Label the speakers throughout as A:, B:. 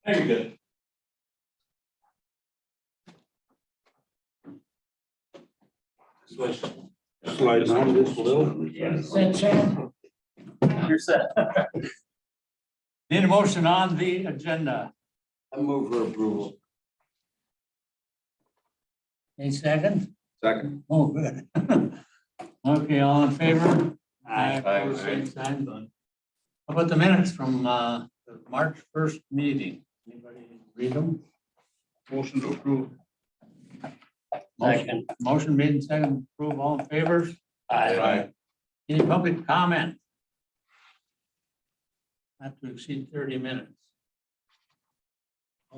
A: Very good. Switch.
B: Slide down just a little.
A: Set, Chad? You're set. Need a motion on the agenda.
C: I move for approval.
A: Any second?
B: Second.
A: Oh, good. Okay, all in favor?
C: Aye.
A: Opposed, same sign. How about the minutes from the March 1st meeting? Anybody read them?
B: Motion to approve.
A: Motion made and second, to approve, all in favor?
B: Aye.
A: Any public comment? Not to exceed 30 minutes.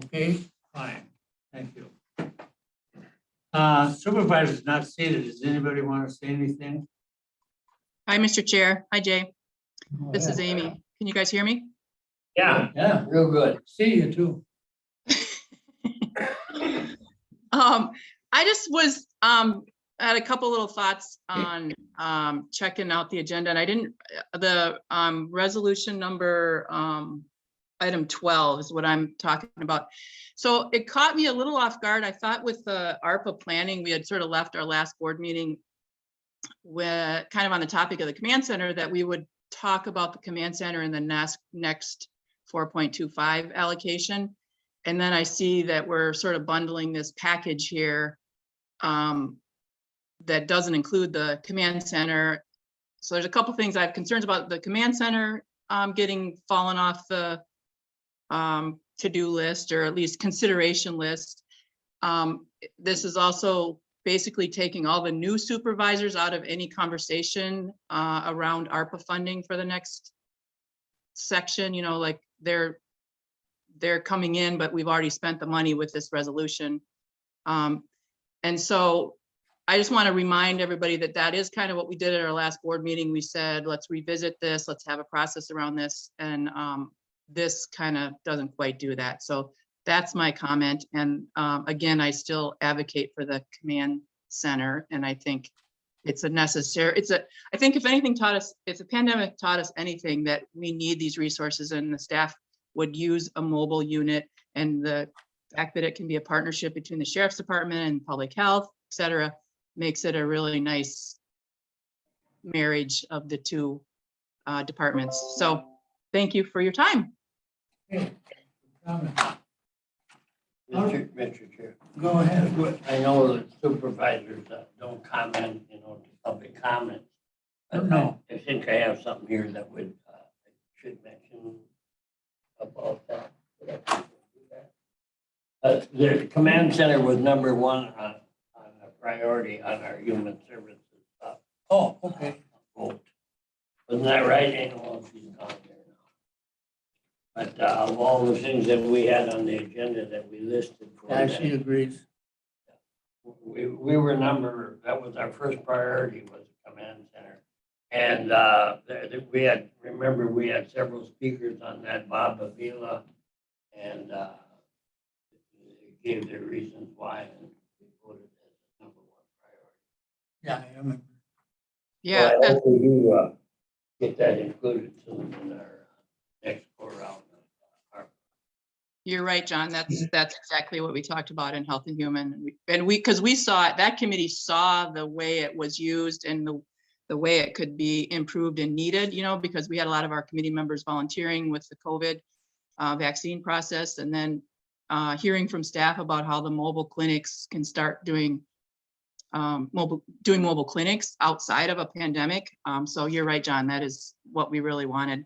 A: Okay, fine, thank you. Supervisors not seated, does anybody want to say anything?
D: Hi, Mr. Chair. Hi, Jay. This is Amy. Can you guys hear me?
A: Yeah,
C: Real good.
A: see you too.
D: I just was had a couple little thoughts on checking out the agenda, and I didn't, the resolution number item 12 is what I'm talking about. So it caught me a little off guard. I thought with the ARPA planning, we had sort of left our last board meeting with kind of on the topic of the command center, that we would talk about the command center in the next 4.25 allocation. And then I see that we're sort of bundling this package here that doesn't include the command center. So there's a couple things I have concerns about: the command center getting fallen off the to-do list, or at least consideration list. This is also basically taking all the new supervisors out of any conversation around ARPA funding for the next section. You know, like they're coming in, but we've already spent the money with this resolution. And so I just want to remind everybody that that is kind of what we did at our last board meeting. We said, let's revisit this, let's have a process around this. And this kind of doesn't quite do that. So that's my comment. And again, I still advocate for the command center. And I think it's a necessary, I think if anything taught us, if the pandemic taught us anything, that we need these resources, and the staff would use a mobile unit, and the fact that it can be a partnership between the sheriff's department and public health, et cetera, makes it a really nice marriage of the two departments. So thank you for your time.
C: Mr. Chair,
A: Go ahead.
C: I know that supervisors don't comment, to public comment.
A: No.
C: I think I have something here that would, should mention about that. The command center was number one on a priority on our human services stuff.
A: Oh, okay.
C: Vote. Wasn't that right? I don't know if she's on there now. But of all the things that we had on the agenda that we listed for
A: Yeah,
C: that,
A: she agrees.
C: we were that was our first priority, was the command center. And we had several speakers on that, Bob Avila, and gave their reasons why, and we voted as the number one priority.
A: Yeah, I remember.
D: Yeah,
C: So I hope we do get that included soon in our next go around.
D: you're right, John. That's exactly what we talked about in Health and Human. Because we saw it, that committee saw the way it was used and the way it could be improved and needed, because we had a lot of our committee members volunteering with the COVID vaccine process, and then hearing from staff about how the mobile clinics can start doing mobile clinics outside of a pandemic. So you're right, John, that is what we really wanted.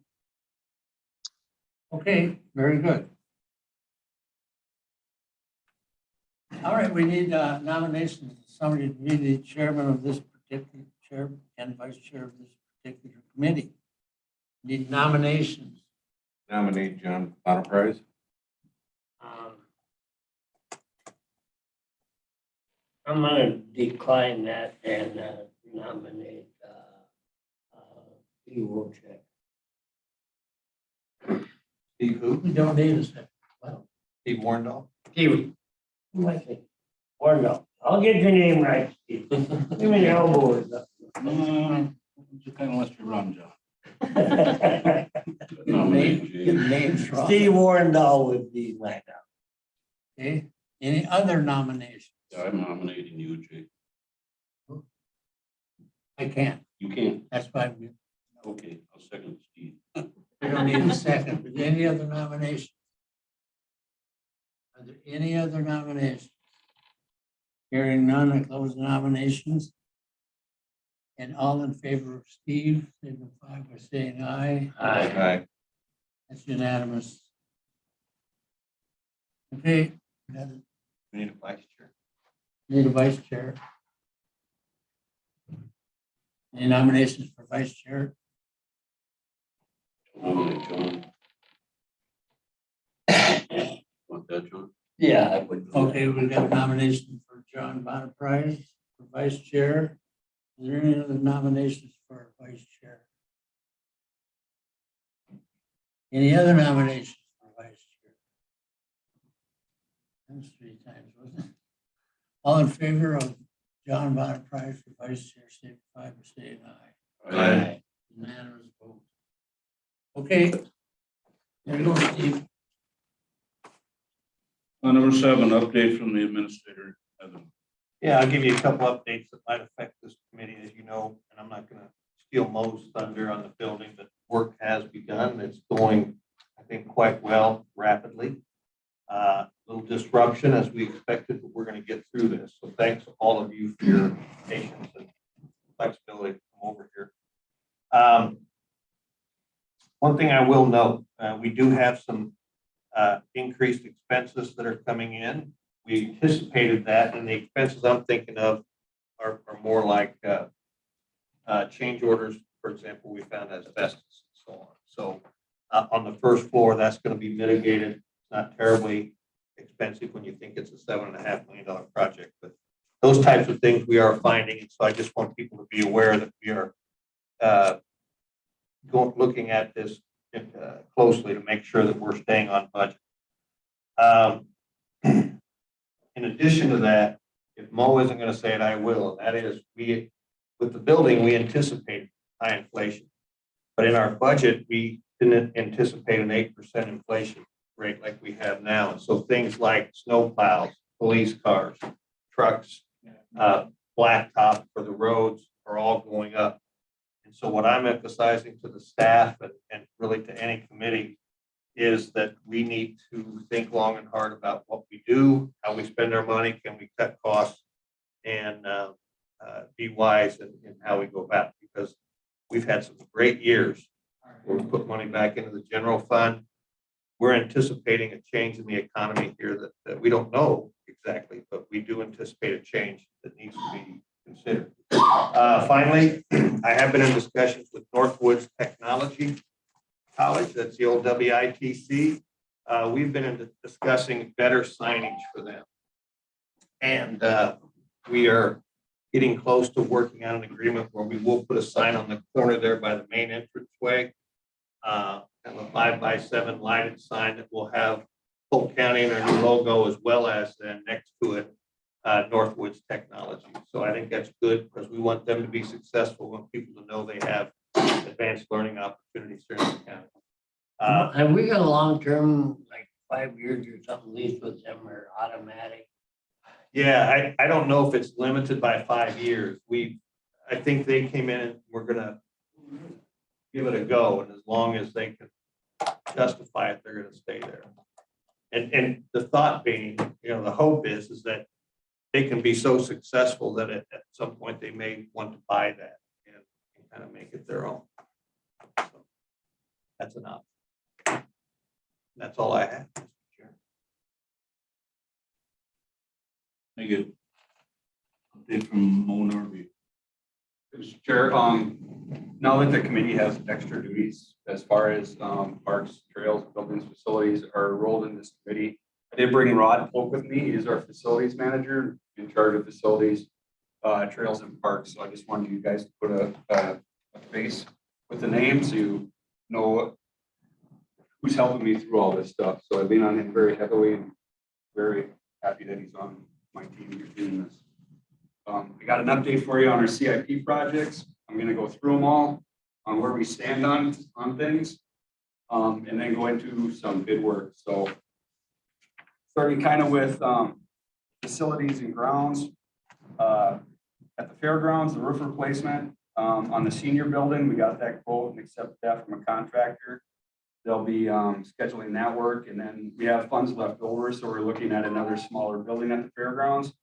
A: Okay, very good. All right, we need nominations. Somebody to be the chairman of this particular chair and vice chair of this particular committee. Need nominations.
B: Nominate John Bonaprise.
C: I'm gonna decline that and nominate Steve Wojcik.
B: Steve who?
A: We don't need a second. Well,
B: Steve Warndall.
C: Steve, who am I saying? Or no, I'll get your name right, Steve. Give me the elbow.
B: You kind of let you run, John.
A: Getting names wrong.
C: Steve Warrendahl would be my nominee.
A: Okay, any other nominations?
E: I'm nominating you, Jay.
A: I can't,
E: You can't.
A: that's why we
E: Okay, I'll second Steve.
A: don't need a second, but any other nominations? Are there any other nominations? Hearing none, I close the nominations. And all in favor of Steve, signify by saying aye.
B: Aye.
A: That's unanimous. Okay, we
B: We need a vice chair.
A: need a vice chair. Any nominations for vice chair?
E: Nominate John. Want that, John?
C: Yeah, I would.
A: Okay, we've got a nomination for John Bonaprise for vice chair. Is there any other nominations for vice chair? Any other nominations for vice chair? That was 3 times, wasn't it? All in favor of John Bonaprise for vice chair, signify by saying aye.
B: Aye.
A: Unanimous vote. Okay. There you go, Steve.
E: Number 7, update from the administrator. Evan.
F: Yeah, I'll give you a couple updates that might affect this committee, as you know, and I'm not gonna steal Mo's thunder on the building, but work has begun. It's going, I think, quite well, rapidly. Little disruption as we expected, but we're gonna get through this. So thanks to all of you for your patience and flexibility to come over here. One thing I will note, we do have some increased expenses that are coming in. We anticipated that, and the expenses I'm thinking of are more like change orders, for example, we found asbestos and so on. So on the first floor, that's going to be mitigated. It's not terribly expensive when you think it's a $7.5 million project, but those types of things we are finding. And so I just want people to be aware that we are looking at this closely to make sure that we're staying on budget. In addition to that, if Mo isn't going to say it, I will. And that is, with the building, we anticipate high inflation, but in our budget, we didn't anticipate an 8% inflation rate like we have now. And so things like snow plows, police cars, trucks, blacktop for the roads are all going up. And so what I'm emphasizing to the staff and really to any committee is that we need to think long and hard about what we do, how we spend our money, can we cut costs, and be wise in how we go about it, because we've had some great years where we put money back into the general fund. We're anticipating a change in the economy here that we don't know exactly, but we do anticipate a change that needs to be considered. Finally, I have been in discussions with Northwoods Technology College, that's the old WITC. We've been discussing better signage for them. And we are getting close to working on an agreement where we will put a sign on the corner there by the main entranceway. Kind of a 5x7 lighted sign that will have Polk County and our new logo, as well as then next to it, Northwoods Technology. So I think that's good because we want them to be successful. We want people to know they have advanced learning opportunities here in the county.
C: Have we got a long-term, like 5 years or something lease with them, or automatic?
F: Yeah, I don't know if it's limited by 5 years. I think they came in and we're gonna give it a go, and as long as they can justify it, they're gonna stay there. And the thought being, the hope is that they can be so successful that at some point they may want to buy that and kind of make it their own. So that's enough. That's all I have, Mr. Chair.
E: Thank you. Update from Mo Norby.
G: Mr. Chair, now that the committee has extra duties as far as parks, trails, buildings, facilities are rolled in this committee, I did bring Rod Polk with me. He's our facilities manager in charge of facilities, trails, and parks. So I just wanted you guys to put a face with the name so you know who's helping me through all this stuff. So I lean on him very heavily and very happy that he's on my team here doing this. I got an update for you on our CIP projects. I'm going to go through them all. on where we stand on things. And then go into some bid work. So starting kind of with facilities and grounds. At the fairgrounds, the roof replacement on the senior building, we got that quote and accepted that from a contractor. They'll be scheduling that work, and then we have funds left over, so we're looking at another smaller building at the fairgrounds.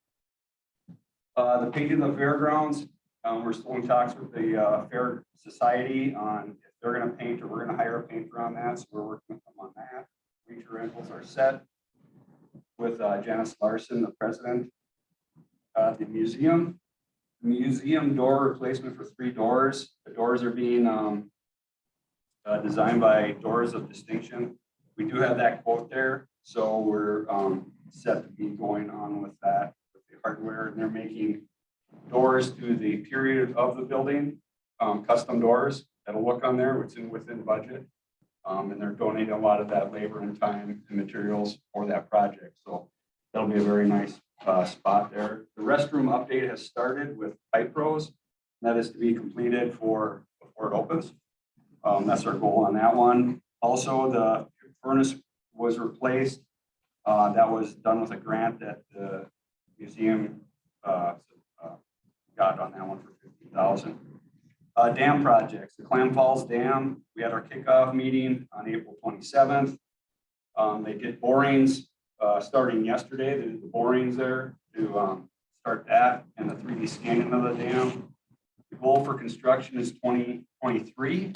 G: The painting of the fairgrounds, we're still in talks with the Fair Society on if they're going to paint or we're going to hire a painter on that, so we're working with them on that. Feature rentals are set with Janice Larson, the president. The museum door replacement for 3 doors. The doors are being designed by Doors of Distinction. We do have that quote there, so we're set to be going on with that with the hardware, and they're making doors through the period of the building, custom doors that'll look on there, which is within budget, and they're donating a lot of that labor and time and materials for that project. So that'll be a very nice spot there. The restroom update has started with pipe rows. That is to be completed before it opens. That's our goal on that one. Also, the furnace was replaced. That was done with a grant that the museum got on that one for $50,000. Dam projects, the Clam Falls Dam. We had our kickoff meeting on April 27th. They did borings starting yesterday. They did the borings there to start that and the 3D scanning of the dam. The goal for construction is 2023,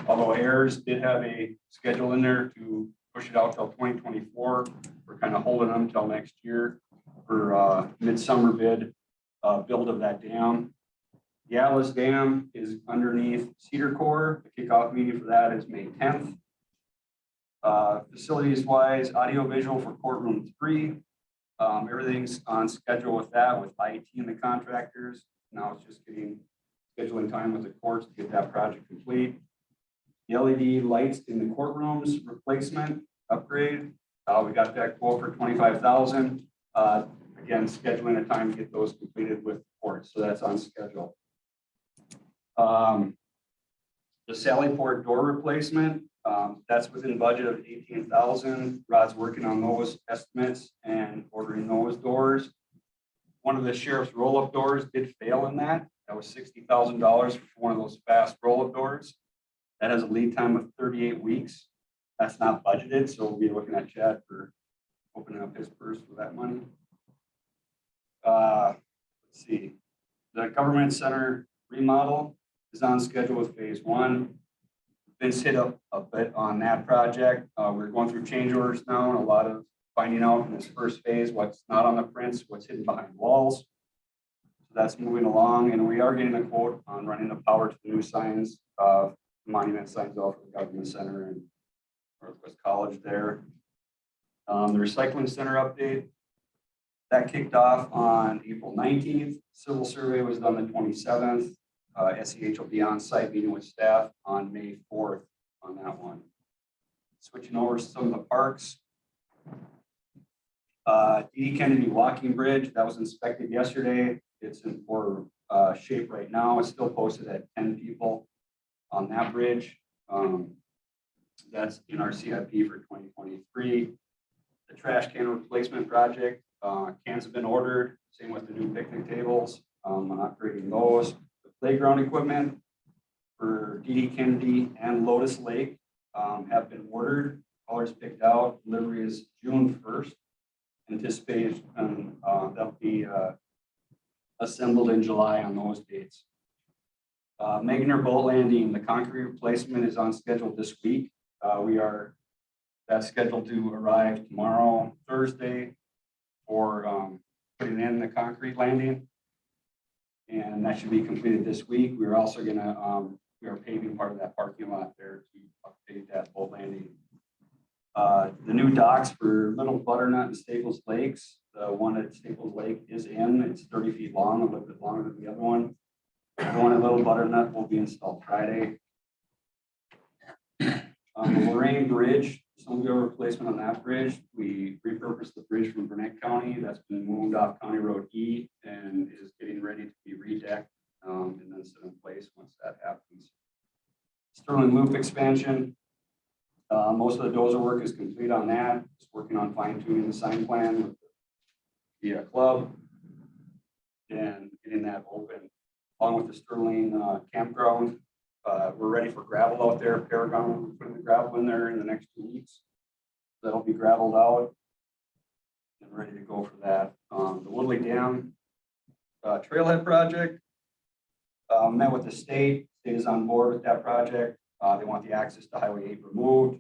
G: although AIRS did have a schedule in there to push it out till 2024. We're kind of holding them till next year for midsummer bid build of that dam. The Atlas Dam is underneath Cedar Core. The kickoff meeting for that is May 10th. Facilities wise, audio visual for Courtroom 3. Everything's on schedule with that, with IT and the contractors. Now it's just getting scheduling time with the courts to get that project complete. The LED lights in the courtrooms replacement upgrade. We got that quote for $25,000. Again, scheduling a time to get those completed with the courts, so that's on schedule. The Sallyport door replacement, that's within budget of $18,000. Rod's working on those estimates and ordering those doors. One of the sheriff's roll-up doors did fail in that. That was $60,000 for one of those fast roll-up doors. That has a lead time of 38 weeks. That's not budgeted, so we'll be looking at Chad for opening up his purse for that money. Let's see. The government center remodel is on schedule with phase 1. Vince hit up a bit on that project. We're going through change orders now and a lot of finding out in this first phase what's not on the prints, what's hidden behind walls. So that's moving along, and we are getting a quote on running the power to the new signs, monument signs off of the government center and Northwest College there. The recycling center update, that kicked off on April 19th. Civil survey was done the 27th. SEH will be on site meeting with staff on May 4th on that one. Switching over to some of the parks. D. Kennedy Walking Bridge, that was inspected yesterday. It's in poor shape right now. It's still posted at 10 people on that bridge. That's in our CIP for 2023. The trash can replacement project, cans have been ordered. Same with the new picnic tables. I'm upgrading those. The playground equipment for D. Kennedy and Lotus Lake have been ordered. Colors picked out. Delivery is June 1st. Anticipated that'll be assembled in July on those dates. Magner Boat Landing, the concrete replacement is on schedule this week. That's scheduled to arrive tomorrow, Thursday, for putting in the concrete landing. And that should be completed this week. We're also gonna, we are paving part of that parking lot there to update that boat landing. The new docks for Little Butternut and Staples Lakes. The one at Staples Lake is in. It's 30 feet long, a little bit longer than the other one. The one at Little Butternut will be installed Friday. The Lorraine Bridge, snowmobile replacement on that bridge. We repurposed the bridge from Burnett County. That's been moved off County Road E and is getting ready to be redecked and then set in place once that happens. Sterling Loop expansion. Most of the dozer work is complete on that. Just working on fine tuning the sign plan with the club and getting that open. Along with the Sterling campground, we're ready for gravel out there. Paragon will be putting the gravel in there in the next 2 weeks. That'll be gravelled out and ready to go for that. The Woodley Dam trailhead project. Met with the state. State is on board with that project. They want the access to Highway 8 removed.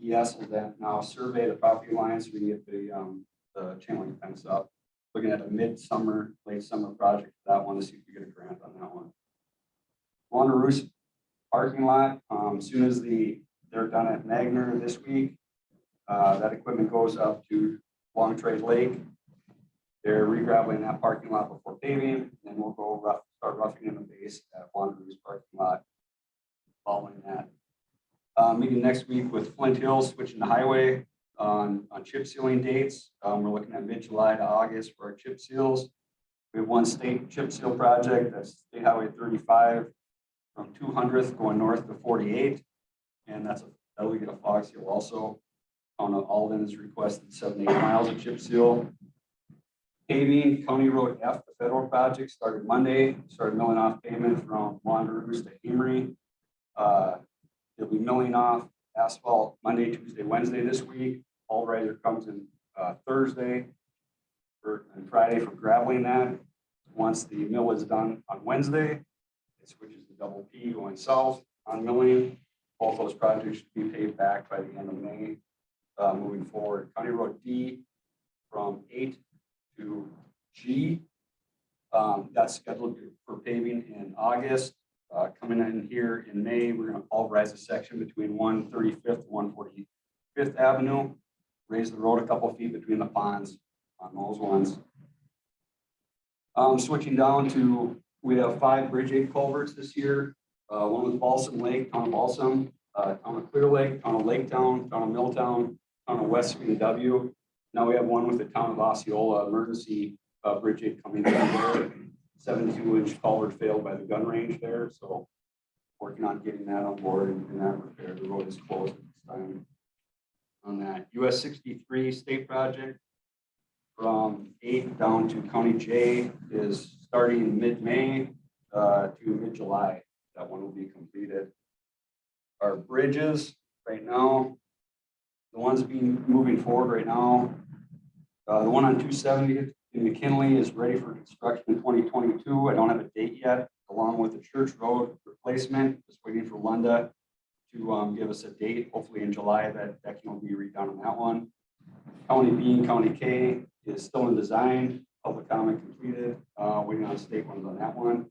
G: ES will then now survey the property lines so we can get the channeling fence up. Looking at a mid-summer, late summer project for that one to see if we get a grant on that one. Wanderoos parking lot. As soon as they're done at Magner this week, that equipment goes up to Long Trade Lake. They're re-graveling that parking lot before paving, and we'll go start roughing in the base at Wanderoos parking lot following that. Meeting next week with Flint Hills, switching the highway on chip sealing dates. We're looking at mid-July to August for our chip seals. We have one state chip seal project, that's State Highway 35 from 200th going north to 48. And that'll get a fog seal also. Alden has requested 7 to 8 miles of chip seal. Paving, County Road F, the federal project, started Monday. Started milling off pavement from Wanderoos to Emery. They'll be milling off asphalt Monday, Tuesday, Wednesday this week. All riser comes in Thursday and Friday for graveling that. Once the mill is done on Wednesday, it switches to double P going south on milling. Both those projects should be paid back by the end of May. Moving forward, County Road D from 8 to G. That's scheduled for paving in August. Coming in here in May, we're going to pulverize a section between 135th and 145th Avenue. Raise the road a couple feet between the ponds on those ones. Switching down to, we have 5 Bridge 8 culverts this year. One with Balsam Lake, town of Balsam, town of Clear Lake, town of Laketown, town of Milltown, town of West Sweden W. Now we have one with the town of Osceola, emergency Bridge 8 coming in there. 72-inch culvert failed by the gun range there, so working on getting that on board and that repair. The road is closed at this time on that. US 63 state project from 8 down to County J is starting mid-May to mid-July. That one will be completed. Our bridges right now, the ones being moving forward right now, the one on 270 in McKinley is ready for construction in 2022. I don't have a date yet, along with the Church Road replacement. Just waiting for Lunda to give us a date. Hopefully in July that decking will be redone on that one. County B and County K is still in design. Public comment completed. Waiting on state ones on that one.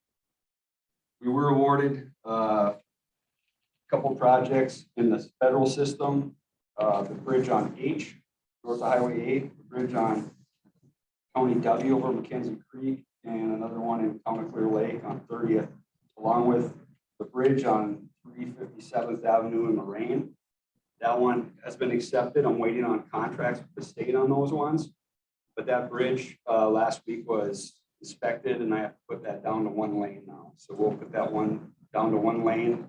G: We were awarded a couple projects in the federal system. The bridge on H, north of Highway 8, the bridge on County W over Mackenzie Creek, and another one in Town of Clear Lake on 30th, along with the bridge on 357th Avenue in Moraine. That one has been accepted. I'm waiting on contracts with the state on those ones. But that bridge last week was inspected, and I have to put that down to 1 lane now. So we'll put that one down to 1 lane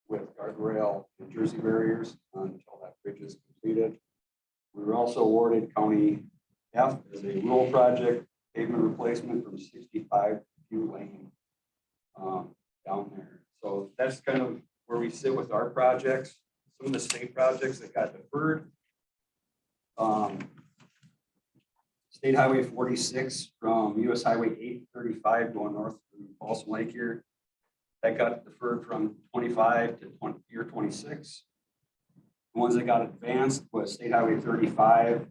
G: with guardrail and Jersey barriers until that bridge is completed. We were also awarded County F as a rural project, pavement replacement from 65 to View Lane down there. So that's kind of where we sit with our projects. Some of the state projects that got deferred. State Highway 46 from US Highway 835 going north through Balsam Lake here. That got deferred from 25 to year 26. The ones that got advanced was State Highway 35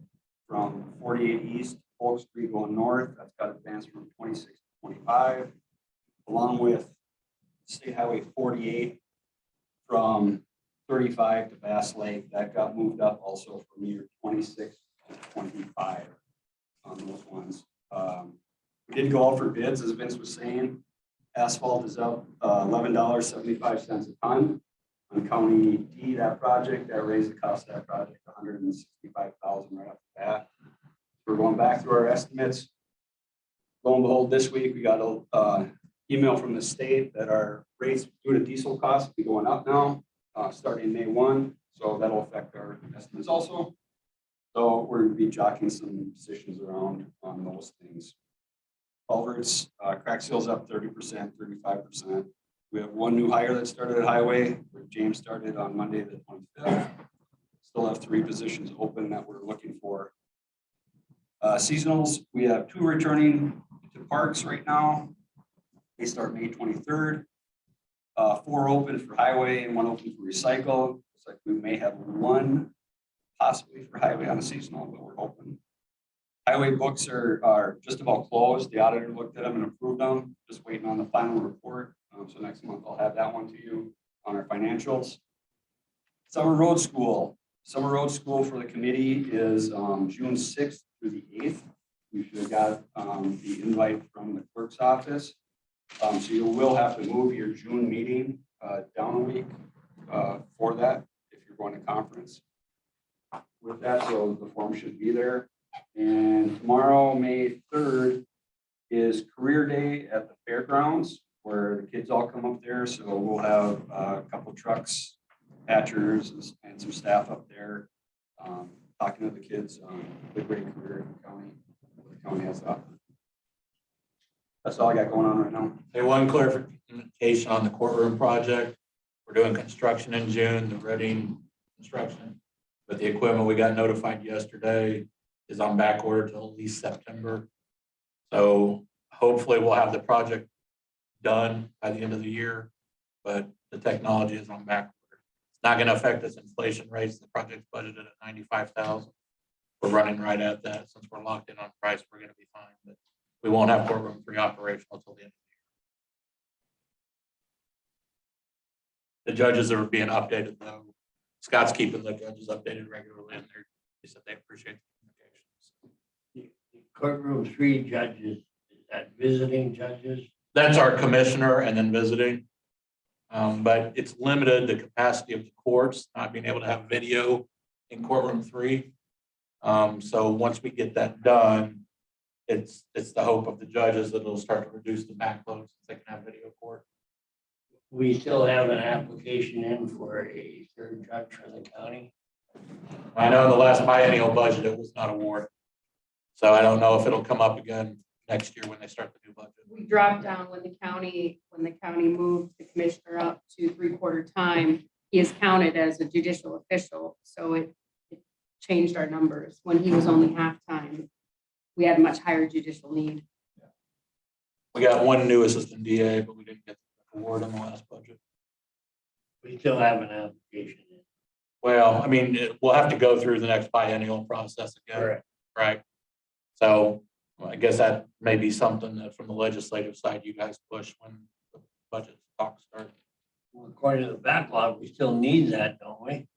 G: from 48 East, Polk Street going north. That's got advanced from 26 to 25, along with State Highway 48 from 35 to Bass Lake. That got moved up also from year 26 to 25 on those ones. We did go out for bids, as Vince was saying. Asphalt is up $11.75 a ton. On County D, that project, that raised the cost of that project to $165,000 right off the bat. We're going back through our estimates. Lo and behold, this week we got email from the state that our rates due to diesel costs be going up now, starting May 1. So that'll affect our estimates also. So we're going to be jockeying some positions around on those things. Culverts, crack seals up 30%, 35%. We have one new hire that started at Highway, where James started on Monday the 25th. Still have 3 positions open that we're looking for. Seasonals, we have 2 returning to parks right now. They start May 23rd. 4 open for Highway and 1 open for recycle. It's like we may have 1 possibly for Highway on a seasonal, but we're hoping. Highway books are just about closed. The auditor looked at them and approved them. Just waiting on the final report. So next month I'll have that one to you on our financials. Summer road school. Summer road school for the committee is June 6th through the 8th. You should have got the invite from the clerk's office. So you will have to move your June meeting down a week for that if you're going to conference. With that, so the form should be there. And tomorrow, May 3rd, is career day at the fairgrounds where the kids all come up there. So we'll have a couple trucks, patchers, and some staff up there talking to the kids on the great career in the county. The county has that. That's all I got going on right now.
H: Hey, one clarification on the courtroom project. We're doing construction in June, the Reading construction. But the equipment we got notified yesterday is on back order till at least September. So hopefully we'll have the project done by the end of the year, but the technology is on back order. It's not going to affect us inflation rates. The project's budgeted at 95,000. We're running right at that. Since we're locked in on price, we're going to be fine. But we won't have courtroom 3 operational until the end of the year. The judges are being updated though. Scott's keeping the judges updated regularly, and they said they appreciate the communications.
C: The courtroom 3 judges, is that visiting judges?
H: That's our commissioner and then visiting. But it's limited the capacity of the courts, not being able to have video in courtroom 3. So once we get that done, it's the hope of the judges that it'll start to reduce the backload so they can have video court.
C: We still have an application in for a 3rd judge for the county.
H: I know in the last biennial budget, it was not awarded. So I don't know if it'll come up again next year when they start the new budget.
I: We dropped down when the county moved the commissioner up to 3/4 time. He is counted as a judicial official, so it changed our numbers. When he was only half-time, we had a much higher judicial need.
H: We got 1 new assistant DA, but we didn't get the award in the last budget.
C: We still have an application in.
H: Well, I mean, we'll have to go through the next biennial process again,
C: Correct.
H: right? So I guess that may be something that from the legislative side, you guys push when the budget talks start.
C: Well, according to the backlog, we still need that, don't we?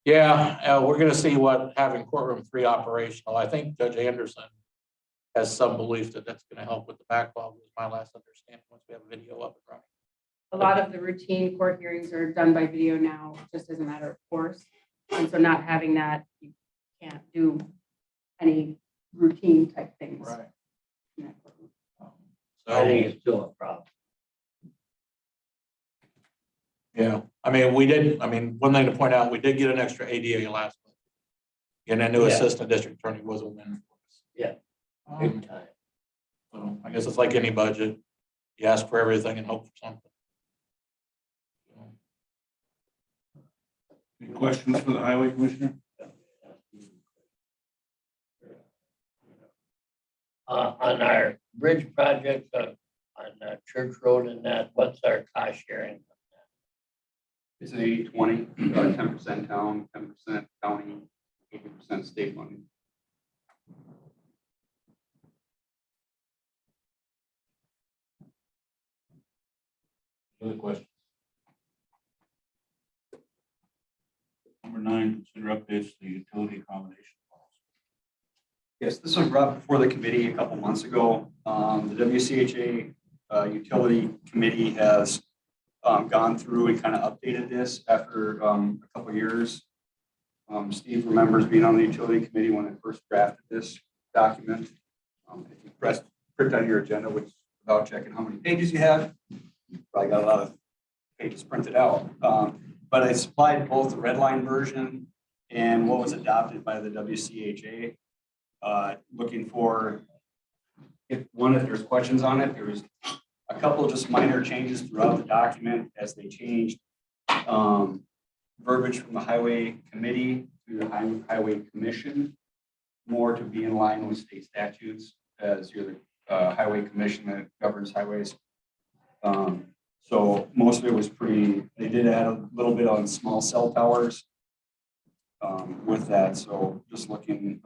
H: Yeah, we're gonna see what having courtroom 3 operational. I think Judge Anderson has some belief that that's gonna help with the backlog, was my last understanding, once we have video up and running.
I: A lot of the routine court hearings are done by video now, just as a matter of course. And so not having that, you can't do any routine type things.
H: Right.
I: in that courtroom.
C: I think
H: So,
C: it's still a problem.
H: yeah, I mean, one thing to point out, we did get an extra ADA last month. And a new
C: Yeah.
H: assistant district attorney was a win for us.
C: Yeah.
H: Um,
C: Big time.
H: So I guess it's like any budget. You ask for everything and hope for something.
E: Any questions for the highway commissioner?
C: On our bridge project on Church Road and that, what's our cost sharing?
G: It's an 80-20, 10% town, 10% county, 80% state money.
H: Other questions?
E: Number 9, consider updates to the utility accommodation policy.
G: Yes, this was brought before the committee a couple months ago. The WCHA Utility Committee has gone through and kind of updated this after a couple years. Steve remembers being on the Utility Committee when I first drafted this document. If you print on your agenda, which without checking how many pages you had. Probably got a lot of pages printed out. But I supplied both the red line version and what was adopted by the WCHA. Looking for, if there's questions on it. There was a couple of just minor changes throughout the document as they changed verbiage from the highway committee to the highway commission, more to be in line with state statutes, as you're the highway commission that governs highways. So most of it was they did add a little bit on small cell towers with that. So just looking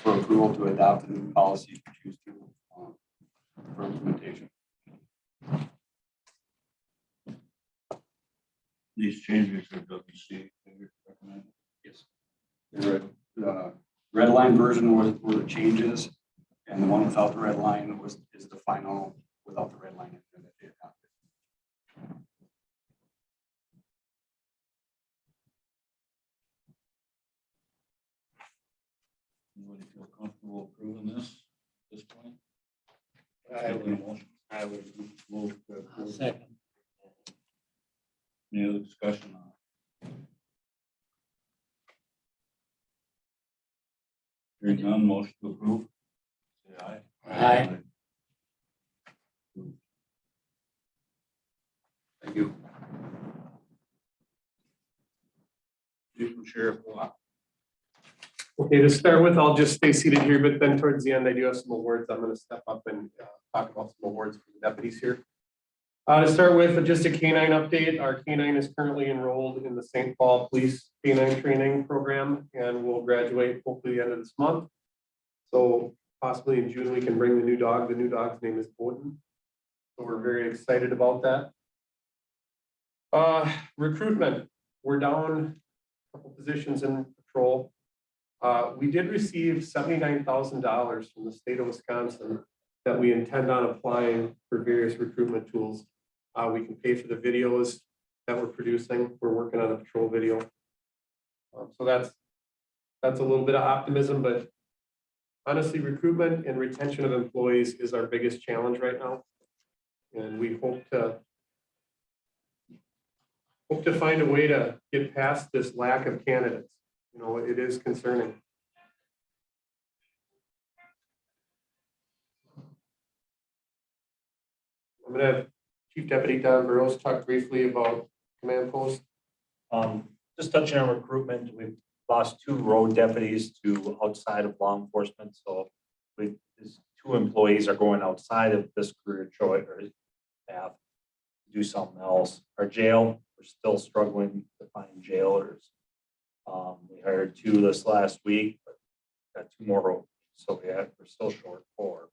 G: for approval to adopt a new policy if you choose to for implementation.
E: These changes are WC. Recommend.
G: Yes. The red line version were the changes, and the one without the red line is the final without the red line that they adopted.
E: Anybody feel comfortable approving this at this point?
H: I would move to approve.
A: Second.
E: Any other discussion on it? Hearing none, motion to approve. Say aye.
A: Aye.
G: Thank you.
E: Chief and Sheriff Block.
J: Okay, to start with, I'll just stay seated here, but then towards the end, I do have some awards. I'm going to step up and talk about some awards for the deputies here. To start with, just a canine update. Our canine is currently enrolled in the St. Paul Police Canine Training Program and will graduate hopefully the end of this month. So possibly in June, we can bring the new dog. The new dog's name is Bowden. So we're very excited about that. Recruitment, we're down a couple positions in patrol. We did receive $79,000 from the state of Wisconsin that we intend on applying for various recruitment tools. We can pay for the videos that we're producing. We're working on a patrol video. So that's a little bit of optimism, but honestly, recruitment and retention of employees is our biggest challenge right now. And we hope to find a way to get past this lack of candidates. You know, it is concerning. I'm going to have Chief Deputy Don Burrows talk briefly about command post.
K: Just touching on recruitment, we've lost 2 road deputies to outside of law enforcement. So these 2 employees are going outside of this career choice or path to do something else. Our jail, we're still struggling to find jailers. We hired 2 this last week, but got 2 more open. So we're still short 4.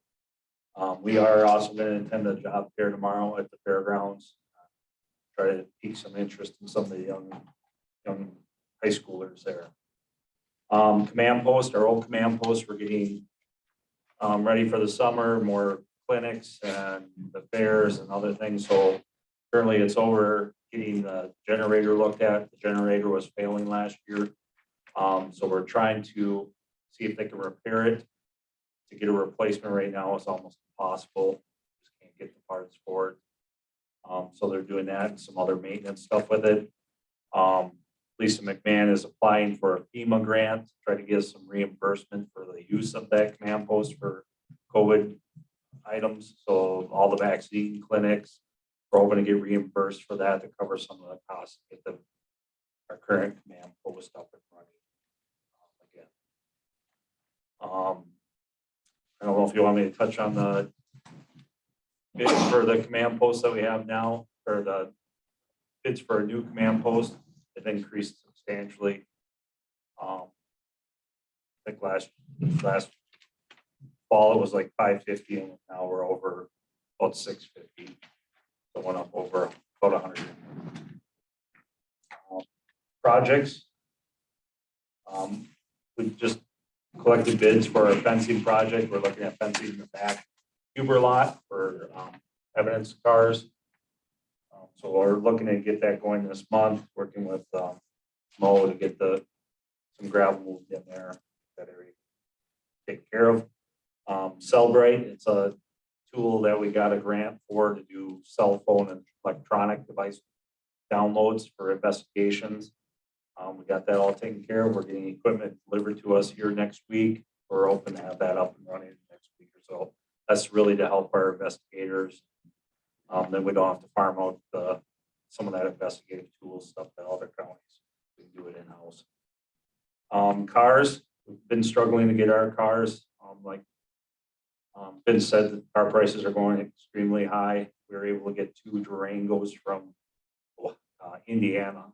K: We are also going to attend a job fair tomorrow at the fairgrounds. Try to pique some interest in some of the young high schoolers there. Command post, our old command post, we're getting ready for the summer, more clinics and the fairs and other things. So currently it's over getting the generator looked at. The generator was failing last year. So we're trying to see if they can repair it. To get a replacement right now is almost impossible. Just can't get the parts for it. So they're doing that and some other maintenance stuff with it. Lisa McMahon is applying for a FEMA grant to try to get some reimbursement for the use of that command post for COVID items. So all the vaccine clinics, we're all going to get reimbursed for that to cover some of the costs to get our current command post up and running again. I don't know if you want me to touch on the bids for the command post that we have now, or the bids for a new command post. It increased substantially. I think last fall it was like $550, and now we're over about $650. So it went up over about 100. Projects. We just collected bids for our fencing project. We're looking at fencing in the back Huber lot for evidence cars. So we're looking to get that going this month, working with Mo to get some gravel moved in there, that area taken care of. Cellbrite, it's a tool that we got a grant for to do cell phone and electronic device downloads for investigations. We got that all taken care of. We're getting equipment delivered to us here next week. We're hoping to have that up and running next week or so. That's really to help our investigators. Then we don't have to farm out some of that investigative tools stuff to other counties. We can do it in-house. Cars, we've been struggling to get our cars. Been said that car prices are going extremely high. We were able to get 2 Durangos from Indiana.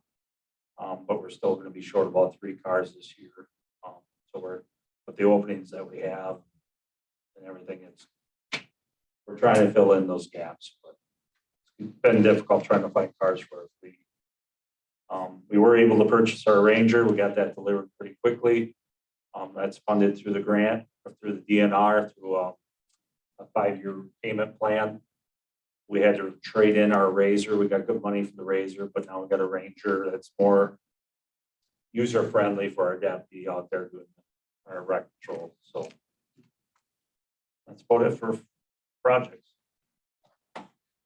K: But we're still going to be short about 3 cars this year. So we're, with the openings that we have and everything, we're trying to fill in those gaps, but it's been difficult trying to find cars for our fleet. We were able to purchase our Ranger. We got that delivered pretty quickly. That's funded through the grant or through the DNR through a 5-year payment plan. We had to trade in our Razor. We got good money for the Razor, but now we got a Ranger that's more user friendly for our deputy out there doing our rec patrol. So that's about it for projects.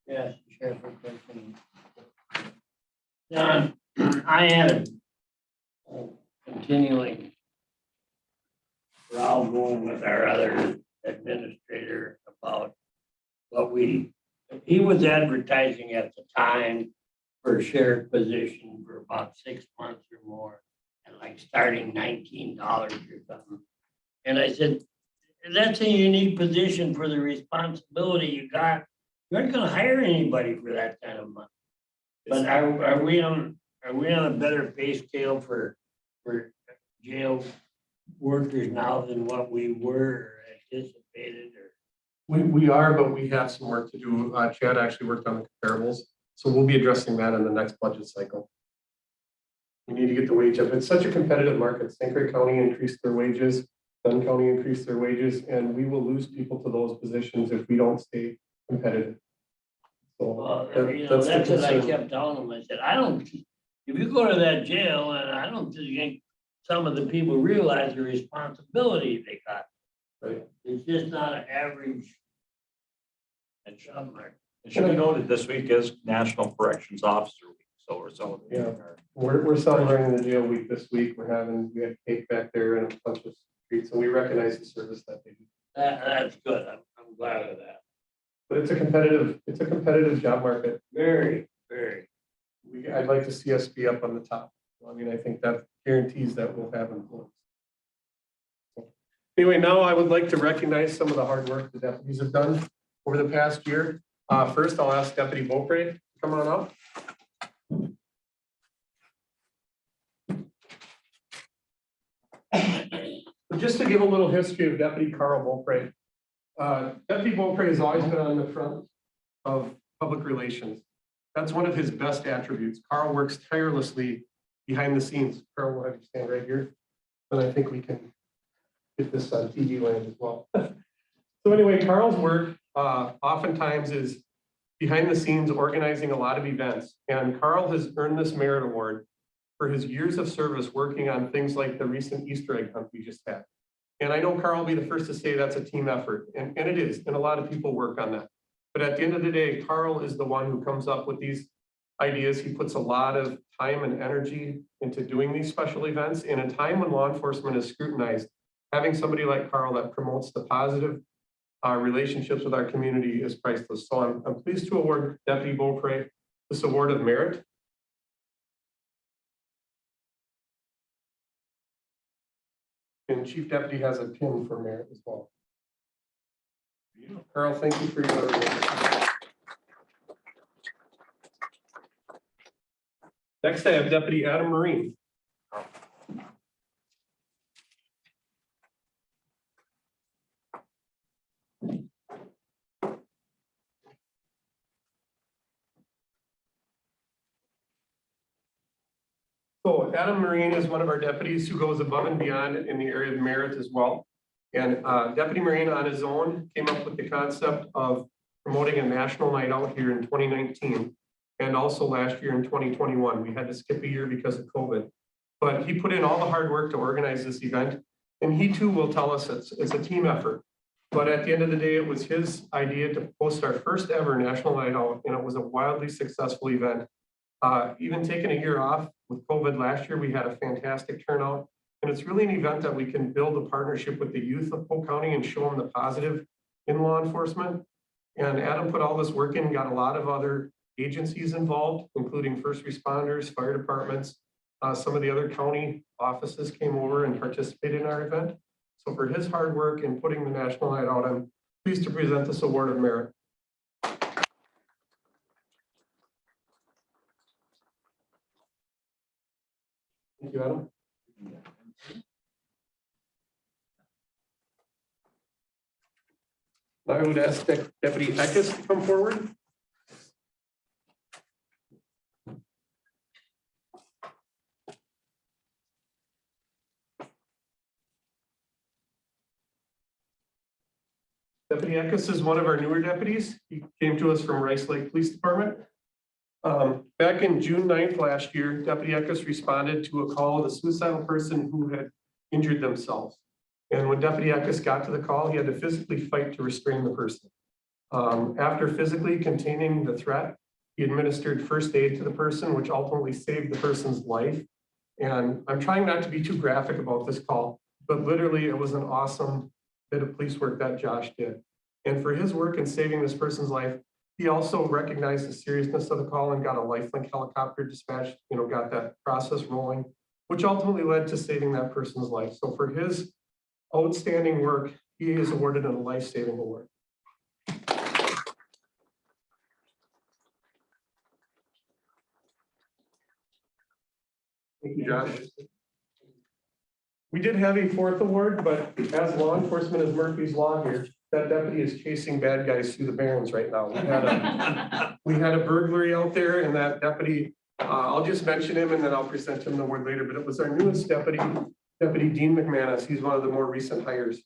C: Yes, Sheriff, a question. John, I had a continuing row going with our other administrator about what he was advertising at the time for a sheriff position for about 6 months or more, and like starting $19 or something. And I said, that's a unique position for the responsibility you got. You aren't gonna hire anybody for that kind of money. But are we on a better pay scale for jail workers now than what we were anticipated, or?
J: We are, but we have some work to do. Chad actually worked on the comparables, so we'll be addressing that in the next budget cycle. We need to get the wage up. It's such a competitive market. St. Clair County increased their wages, Dunn County increased their wages, and we will lose people to those positions if we don't stay competitive. So
C: Well,
J: that's the
C: that's what I
J: concern.
C: kept telling them. I said, if you go to that jail, and I don't think some of the people realize the responsibility they got.
J: Right.
C: It's just not an average
K: And
C: job market.
K: it should be noted this week is National Corrections Officer Week, so we're celebrating our.
J: We're celebrating the jail week this week. We had cake back there and a bunch of treats, and we recognize the service that they do.
C: That's good. I'm glad of that.
J: But it's a competitive job market.
C: Very, very.
J: I'd like to see us be up on the top. I mean, I think that guarantees that we'll have influence. Anyway, now I would like to recognize some of the hard work the deputies have done over the past year. First, I'll ask Deputy Beaupre to come on up. Just to give a little history of Deputy Carl Beaupre. Deputy Beaupre has always been on the front of public relations. That's one of his best attributes. Carl works tirelessly behind the scenes. Carl will have you stand right here. And I think we can get this on TV land as well. So anyway, Carl's work oftentimes is behind the scenes organizing a lot of events. And Carl has earned this merit award for his years of service working on things like the recent Easter egg hunt we just had. And I know Carl will be the first to say that's a team effort, and it is, and a lot of people work on that. But at the end of the day, Carl is the one who comes up with these ideas. He puts a lot of time and energy into doing these special events. In a time when law enforcement is scrutinized, having somebody like Carl that promotes the positive relationships with our community is priceless. So I'm pleased to award Deputy Beaupre this award of merit. And Chief Deputy has a pin for merit as well. Carl, thank you for your work. Next, I have Deputy Adam Marine. So Adam Marine is one of our deputies who goes above and beyond in the area of merit as well. And Deputy Marine on his own came up with the concept of promoting a national night out here in 2019. And also last year in 2021, we had to skip a year because of COVID. But he put in all the hard work to organize this event. And he too will tell us it's a team effort. But at the end of the day, it was his idea to host our first ever National Night Out, and it was a wildly successful event. Even taking a year off with COVID last year, we had a fantastic turnout. And it's really an event that we can build a partnership with the youth of Polk County and show them the positive in law enforcement. And Adam put all this work in, got a lot of other agencies involved, including first responders, fire departments. Some of the other county offices came over and participated in our event. So for his hard work in putting the National Night Out, I'm pleased to present this award of merit. Thank you, Adam. I would ask Deputy Eckis to come forward. Deputy Eckis is one of our newer deputies. He came to us from Rice Lake Police Department. Back in June 9th last year, Deputy Eckis responded to a call of a suicidal person who had injured themselves. And when Deputy Eckis got to the call, he had to physically fight to restrain the person. After physically containing the threat, he administered first aid to the person, which ultimately saved the person's life. And I'm trying not to be too graphic about this call, but literally it was an awesome bit of police work that Josh did. And for his work in saving this person's life, he also recognized the seriousness of the call and got a lifelink helicopter dispatched, got that process rolling, which ultimately led to saving that person's life. So for his outstanding work, he is awarded a life-saving award. Thank you, Josh. We did have a fourth award, but as law enforcement is Murphy's Law here, that deputy is chasing bad guys through the barrens right now. We had a burglary out there, and that deputy, I'll just mention him and then I'll present him the award later, but it was our newest deputy, Deputy Dean McManus. He's one of the more recent hires.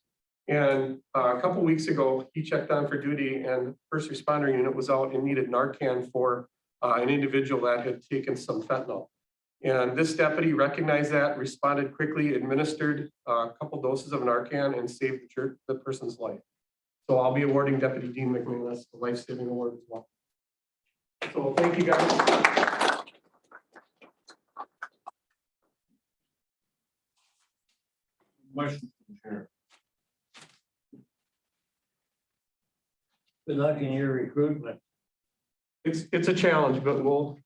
J: And a couple weeks ago, he checked on for duty and first responder unit was out and needed Narcan for an individual that had taken some fentanyl. And this deputy recognized that, responded quickly, administered a couple doses of Narcan and saved the person's life. So I'll be awarding Deputy Dean McManus the life-saving award as well. So thank you, guys.
E: Questions from the chair?
C: Good luck in your recruitment.
J: It's a challenge, but we'll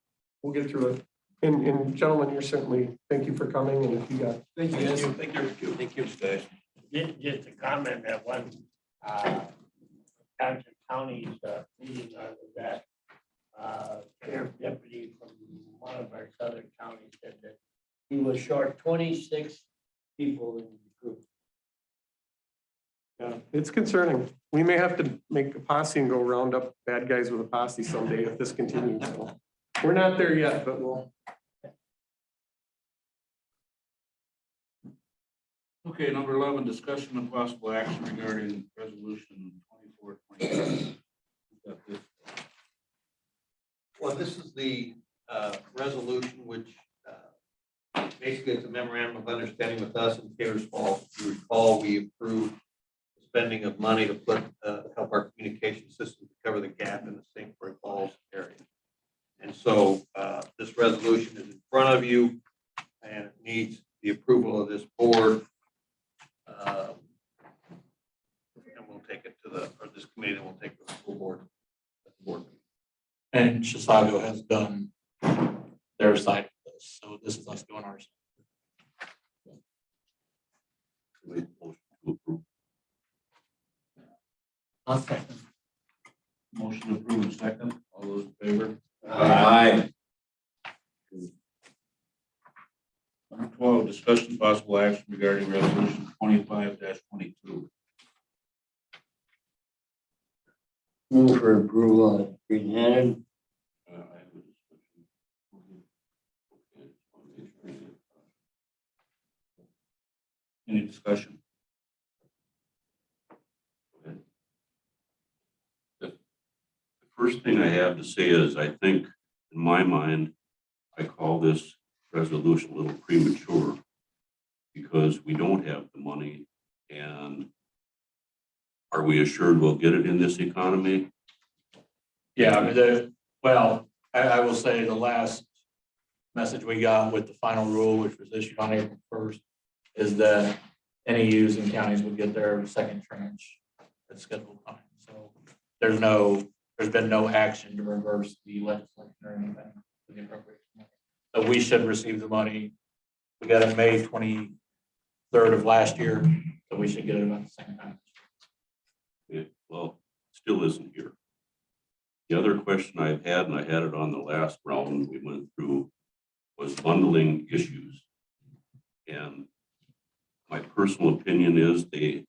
J: get through it. And gentlemen, you're certainly, thank you for coming. And if you got,
E: Thank you, guys. Thank you. Thank you. Stay.
C: Just a comment that one Johnson County's meeting on that sheriff deputy from one of our southern counties said that he was short 26 people in the group.
J: yeah, it's concerning. We may have to make a posse and go round up bad guys with a posse someday if this continues. So we're not there yet, but we'll.
E: Okay, number 11, discussion of possible action regarding resolution 24-22.
F: Well, this is the resolution which basically it's a memorandum of understanding with us and Taylor's Falls. If you recall, we approved the spending of money to help our communication system to cover the gap in the St. Croix Falls area. And so this resolution is in front of you and it needs the approval of this board. And we'll take it to this committee, and we'll take it to the full board.
H: And Chisago has done their side of this, so this is us doing ours.
A: I'll second.
E: Motion to approve in second. All those in favor?
B: Aye.
E: Number 12, discussion possible action regarding resolution 25-22.
C: Move for approval as presented.
E: Any discussion?
L: The first thing I have to say is, I think, in my mind, I call this resolution a little premature because we don't have the money and are we assured we'll get it in this economy?
H: Yeah, I mean, I will say the last message we got with the final rule, which was issued on April 1st, is that NEUs and counties would get their second tranche at scheduled time. So there's been no action to reverse the legislation or anything for the appropriation. So we should receive the money. We got it May 23rd of last year, so we should get it about the same time.
L: Well, still isn't here. The other question I've had, and I had it on the last round we went through, was bundling issues. And my personal opinion is the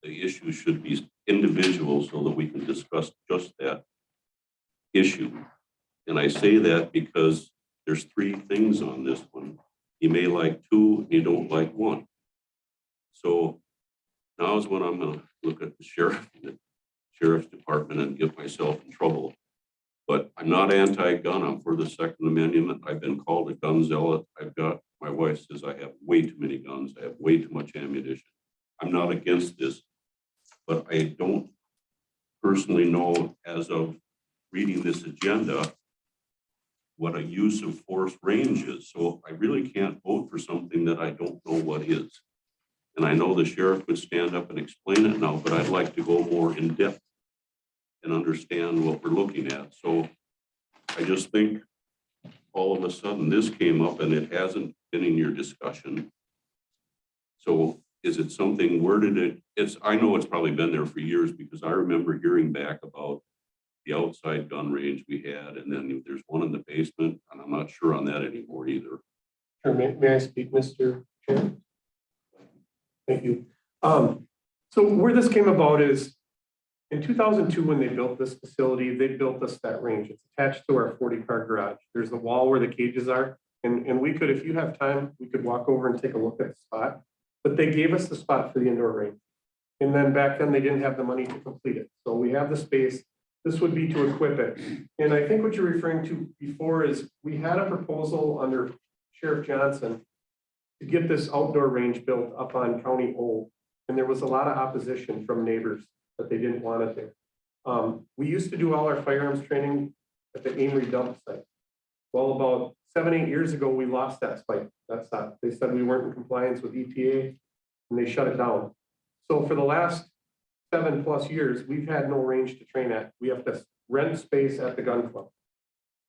L: issue should be individual so that we can discuss just that issue. And I say that because there's three things on this one. You may like two, and you don't like one. So now is when I'm going to look at the sheriff's department and get myself in trouble. But I'm not anti-gun. I'm for the Second Amendment. I've been called a gun zealot. My wife says I have way too many guns. I have way too much ammunition. I'm not against this, but I don't personally know, as of reading this agenda, what a use of force range is. So I really can't vote for something that I don't know what is. And I know the sheriff would stand up and explain it now, but I'd like to go more in depth and understand what we're looking at. So I just think all of a sudden this came up and it hasn't been in your discussion. So is it something, where did it, I know it's probably been there for years because I remember hearing back about the outside gun range we had, and then there's one in the basement, and I'm not sure on that anymore either.
J: Sure, may I speak, Mr. Chair? Thank you. So where this came about is in 2002, when they built this facility, they built us that range. It's attached to our 40-car garage. There's the wall where the cages are. And we could, if you have time, we could walk over and take a look at the spot. But they gave us the spot for the indoor range. And then back then they didn't have the money to complete it. So we have the space. This would be to equip it. And I think what you're referring to before is we had a proposal under Sheriff Johnson to get this outdoor range built up on County Old. And there was a lot of opposition from neighbors that they didn't want it there. We used to do all our firearms training at the Amory dump site. Well, about 7-8 years ago, we lost that site. That's not, they said we weren't in compliance with EPA and they shut it down. So for the last 7+ years, we've had no range to train at. We have to rent space at the gun club.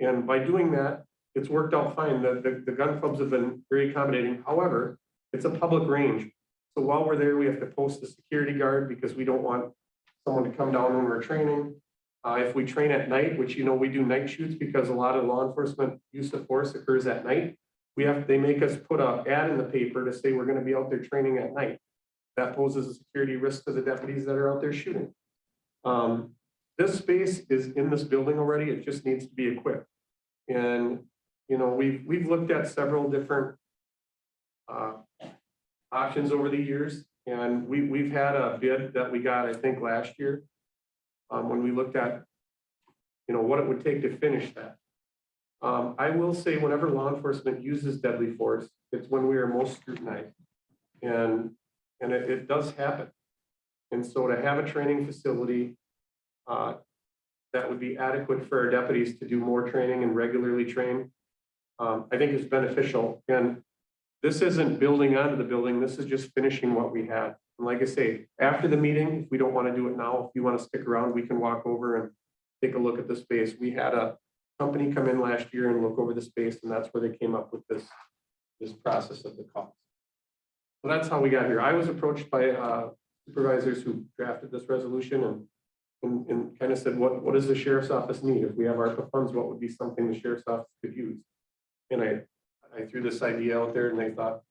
J: And by doing that, it's worked out fine. The gun clubs have been very accommodating. However, it's a public range. So while we're there, we have to post a security guard because we don't want someone to come down when we're training. If we train at night, which, you know, we do night shoots because a lot of law enforcement use of force occurs at night. They make us put an ad in the paper to say we're going to be out there training at night. That poses a security risk to the deputies that are out there shooting. This space is in this building already. It just needs to be equipped. And, you know, we've looked at several different options over the years. And we've had a bid that we got, I think, last year when we looked at, you know, what it would take to finish that. I will say whenever law enforcement uses deadly force, it's when we are most scrutinized. And it does happen. And so to have a training facility that would be adequate for our deputies to do more training and regularly train, I think is beneficial. And this isn't building onto the building. This is just finishing what we had. And like I say, after the meeting, if we don't want to do it now, if you want to stick around, we can walk over and take a look at the space. We had a company come in last year and look over the space, and that's where they came up with this process of the cost. So that's how we got here. I was approached by supervisors who drafted this resolution and kind of said, what does the sheriff's office need? If we have ARPA funds, what would be something the sheriff's office could use? And I threw this idea out there and we thought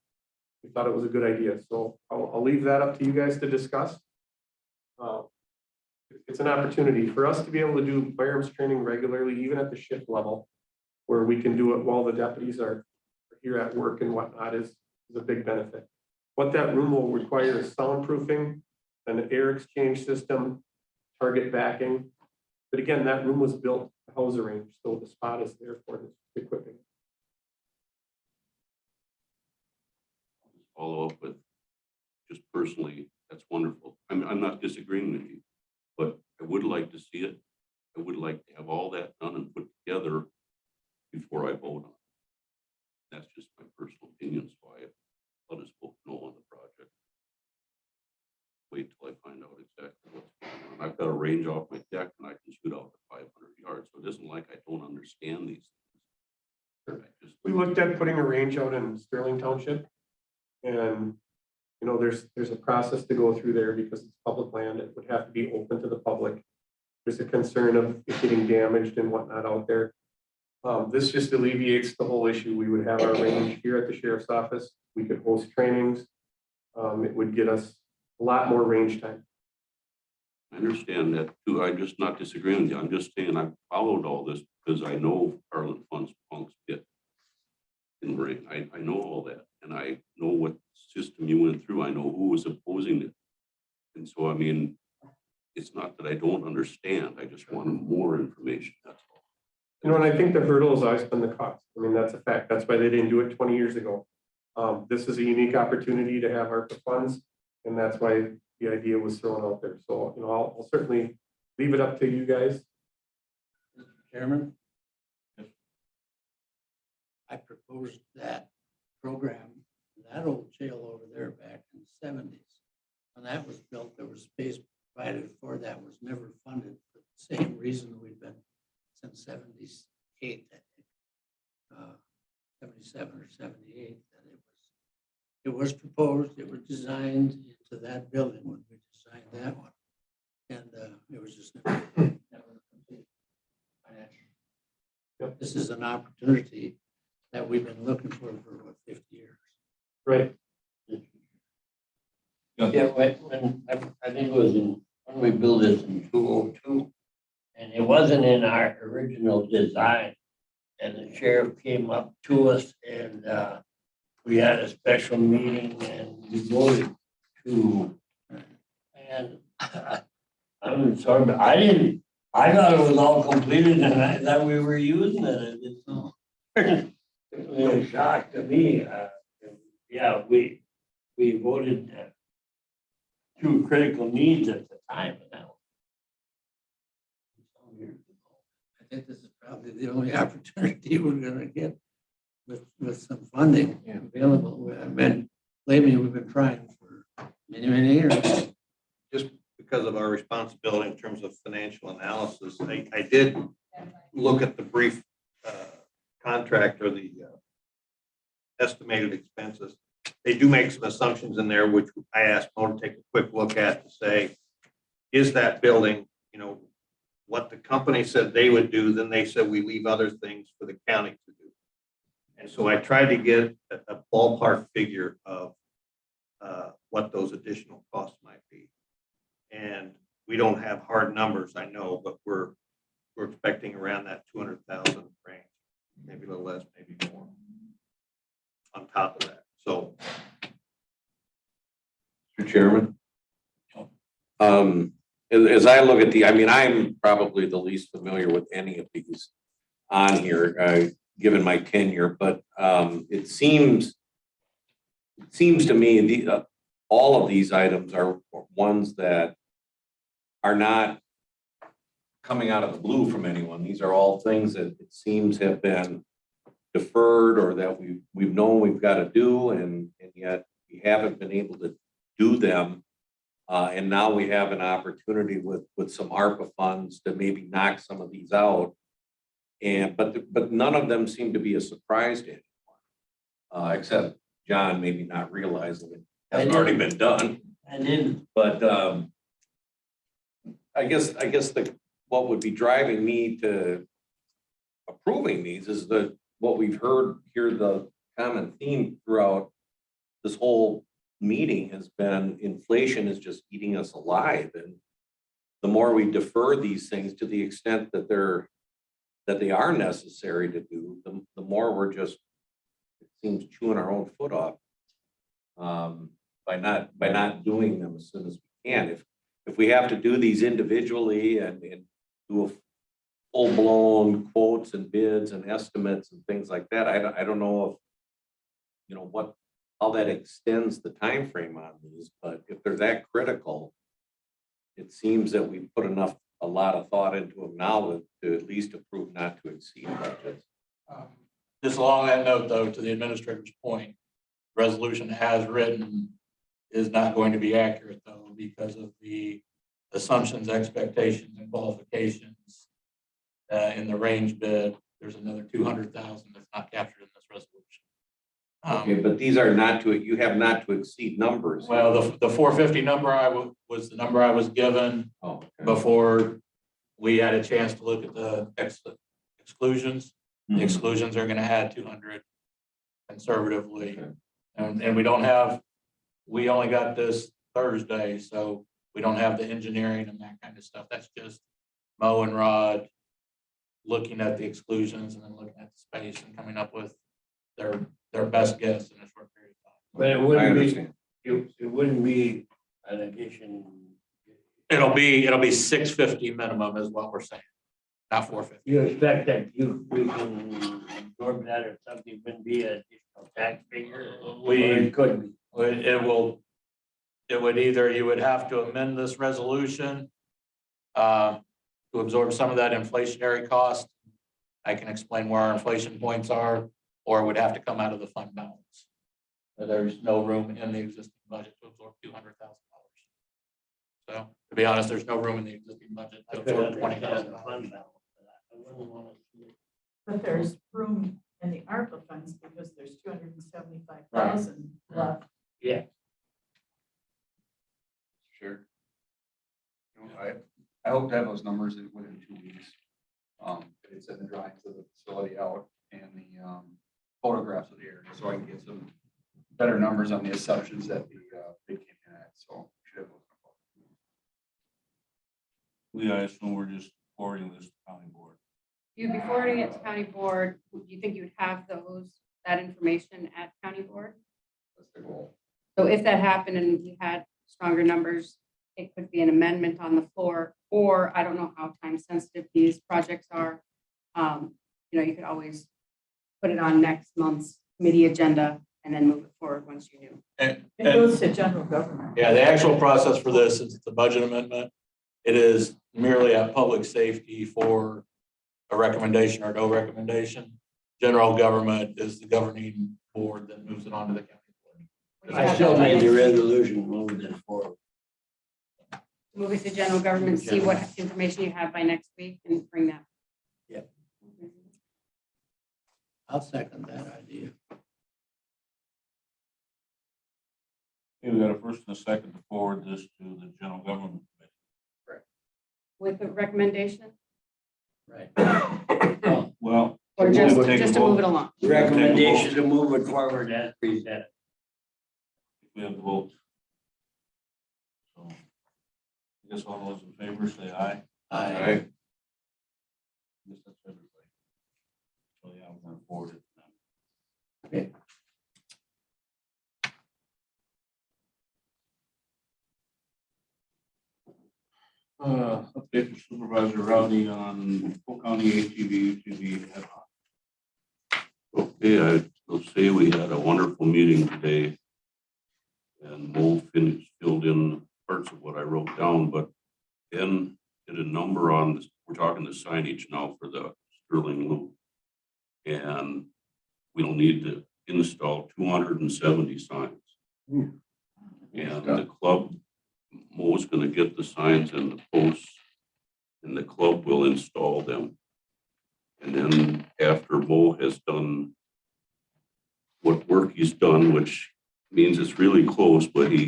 J: it was a good idea. So I'll leave that up to you guys to discuss. It's an opportunity for us to be able to do firearms training regularly, even at the shift level, where we can do it while the deputies are here at work and whatnot is a big benefit. What that room will require is soundproofing, an air exchange system, target backing. But again, that room was built to house a range, so the spot is there for the equipping.
L: Follow up with just personally, That's wonderful. I'm not disagreeing with you, but I would like to see it. I would like to have all that done and put together before I vote on it. That's just my personal opinion, so I let us vote no on the project. Wait till I find out exactly what's going on. I've got a range off my deck and I can shoot out to 500 yards, so it isn't like I don't understand these things. I just,
J: We looked at putting a range out in Sterling Township. And, you know, there's a process to go through there because it's public land. It would have to be open to the public. There's a concern of it getting damaged and whatnot out there. This just alleviates the whole issue. We would have our range here at the sheriff's office. We could host trainings. It would get us a lot more range time.
L: I understand that too. I'm just not disagreeing with you. I'm just saying I've followed all this because I know Harlan Funk's pit in rain. I know all that, and I know what system you went through. I know who was opposing it. And so, I mean, it's not that I don't understand. I just wanted more information. That's all.
J: You know, and I think the hurdle has always been the cost. I mean, that's a fact. That's why they didn't do it 20 years ago. This is a unique opportunity to have ARPA funds, and that's why the idea was thrown out there. So, you know, I'll certainly leave it up to you guys.
A: Mr. Chairman? I proposed that program, that old jail over there back in the 70s. When that was built, there was space provided for that, was never funded for the same reason we've been since 78, I think. 77 or 78, that it was proposed, it was designed into that building when we designed that one. And it was just never complete financially.
J: Yep.
A: This is an opportunity that we've been looking for what, 50 years.
J: Right.
C: Yeah, when I think it was when we built this in 2002, and it wasn't in our original design. And the sheriff came up to us and we had a special meeting and we voted to, and I'm sorry, but I thought it was all completed and I thought we were using it. I didn't know. It was a shock to me. Yeah, we voted two critical needs at the time.
A: I think this is probably the only opportunity we're gonna get with some funding available. I mean, lately, we've been trying for many years.
F: Just because of our responsibility in terms of financial analysis, I did look at the brief contract or the estimated expenses. They do make some assumptions in there, which I asked Mo to take a quick look at to say, is that building, you know, what the company said they would do, then they said we leave other things for the county to do. And so I tried to get a ballpark figure of what those additional costs might be. And we don't have hard numbers, I know, but we're expecting around that 200,000 range, maybe a little less, maybe more on top of that. So,
B: Mr. Chairman. As I look at I mean, I'm probably the least familiar with any of these on here, given my tenure, but it seems to me all of these items are ones that are not coming out of the blue from anyone. These are all things that it seems have been deferred or that we've known we've got to do, and yet we haven't been able to do them. And now we have an opportunity with some ARPA funds to maybe knock some of these out. But none of them seem to be a surprise to anyone, except John maybe not realizing it hasn't already been done.
C: I didn't.
B: But I guess what would be driving me to approving these is what we've heard here, the common theme throughout this whole meeting has been inflation is just eating us alive. And the more we defer these things to the extent that they are necessary to do, the more we're just, it seems, chewing our own foot off by not doing them as soon as we can. If we have to do these individually and do a full-blown quotes and bids and estimates and things like that, I don't know if, you know, how that extends the time frame on these, but if they're that critical, it seems that we put a lot of thought into them now to at least approve not to exceed budgets.
H: Just along that note, though, to the administrator's point, resolution as written is not going to be accurate, though, because of the assumptions, expectations, and qualifications in the range bid. There's another 200,000 that's not captured in this resolution.
B: Okay, but these are you have not to exceed numbers.
H: Well, the 450 number was the number I was given
B: Oh, okay.
H: before we had a chance to look at the exclusions. The exclusions are gonna add 200 conservatively.
B: Okay.
H: And we only got this Thursday, so we don't have the engineering and that kind of stuff. That's just Mo and Rod looking at the exclusions and then looking at the space and coming up with their best guess in a short period of time.
C: But it
B: I
C: wouldn't be,
B: understand.
C: it wouldn't be an addition.
H: It'll be 650 minimum is what we're saying, not 450.
C: You expect that we can absorb that or something wouldn't be an additional tax figure? Or it could be.
H: It would either, you would have to amend this resolution to absorb some of that inflationary cost. I can explain where our inflation points are, or it would have to come out of the fund balance. There's no room in the existing budget to absorb $200,000. So to be honest, there's no room in the existing budget to absorb $20,000.
M: But there's room in the ARPA funds because there's 275,000 left.
C: Yeah.
B: Sure.
G: I hope to have those numbers within 2 weeks. It's in the drawings of the facility out and the photographs of the area, so I can get some better numbers on the assumptions that the bid came in at, so should have those.
E: I assume we're just forwarding this to county board.
I: You'd be forwarding it to county board. Do you think you would have that information at county board?
G: That's the goal.
I: So if that happened and we had stronger numbers, it could be an amendment on the floor, or I don't know how time sensitive these projects are. You could always put it on next month's committee agenda and then move it forward once you knew.
M: It goes to general government.
H: Yeah, the actual process for this is the budget amendment. It is merely a public safety for a recommendation or no recommendation. General government is the governing board that moves it on to the county board.
C: I still made the resolution, move this forward.
I: Move it to general government, see what information you have by next week and bring that.
C: Yep.
A: I'll second that idea.
E: Okay, we got a first and a second to forward this to the general government committee.
I: With the recommendation,
A: Right.
E: Well.
I: or
E: we'll
I: just
E: take a
I: to move
E: vote.
I: it along.
C: Recommendation to move it forward as presented.
E: We have the vote. So I guess all those in favor say aye.
A: I,
B: Right.
E: I guess that's everybody. So yeah, we're gonna forward it to them.
A: okay.
E: Update for Supervisor Rowdy on Polk County ATV UTV ad hoc.
L: Okay, I'll say we had a wonderful meeting today. And Mo filled in parts of what I wrote down, but then did a number on this, we're talking the signage now for the Sterling Loop. And we'll need to install 270 signs. And the club, Mo's gonna get the signs and the posts, and the club will install them. And then after Mo has done what work he's done, which means it's really close, but he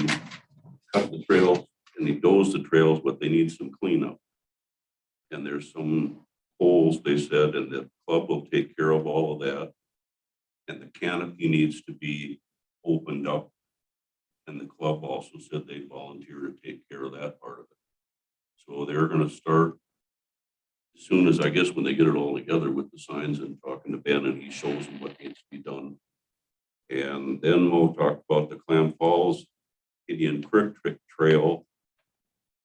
L: cut the trail and he dozed the trails, but they need some cleanup. And there's some holes, they said, and the club will take care of all of that. And the canopy needs to be opened up. And the club also said they volunteer to take care of that part of it. So they're gonna start as soon as, I guess, when they get it all together with the signs and talking to Ben and he shows them what needs to be done. And then Mo talked about the Clam Falls Indian Creek Trail.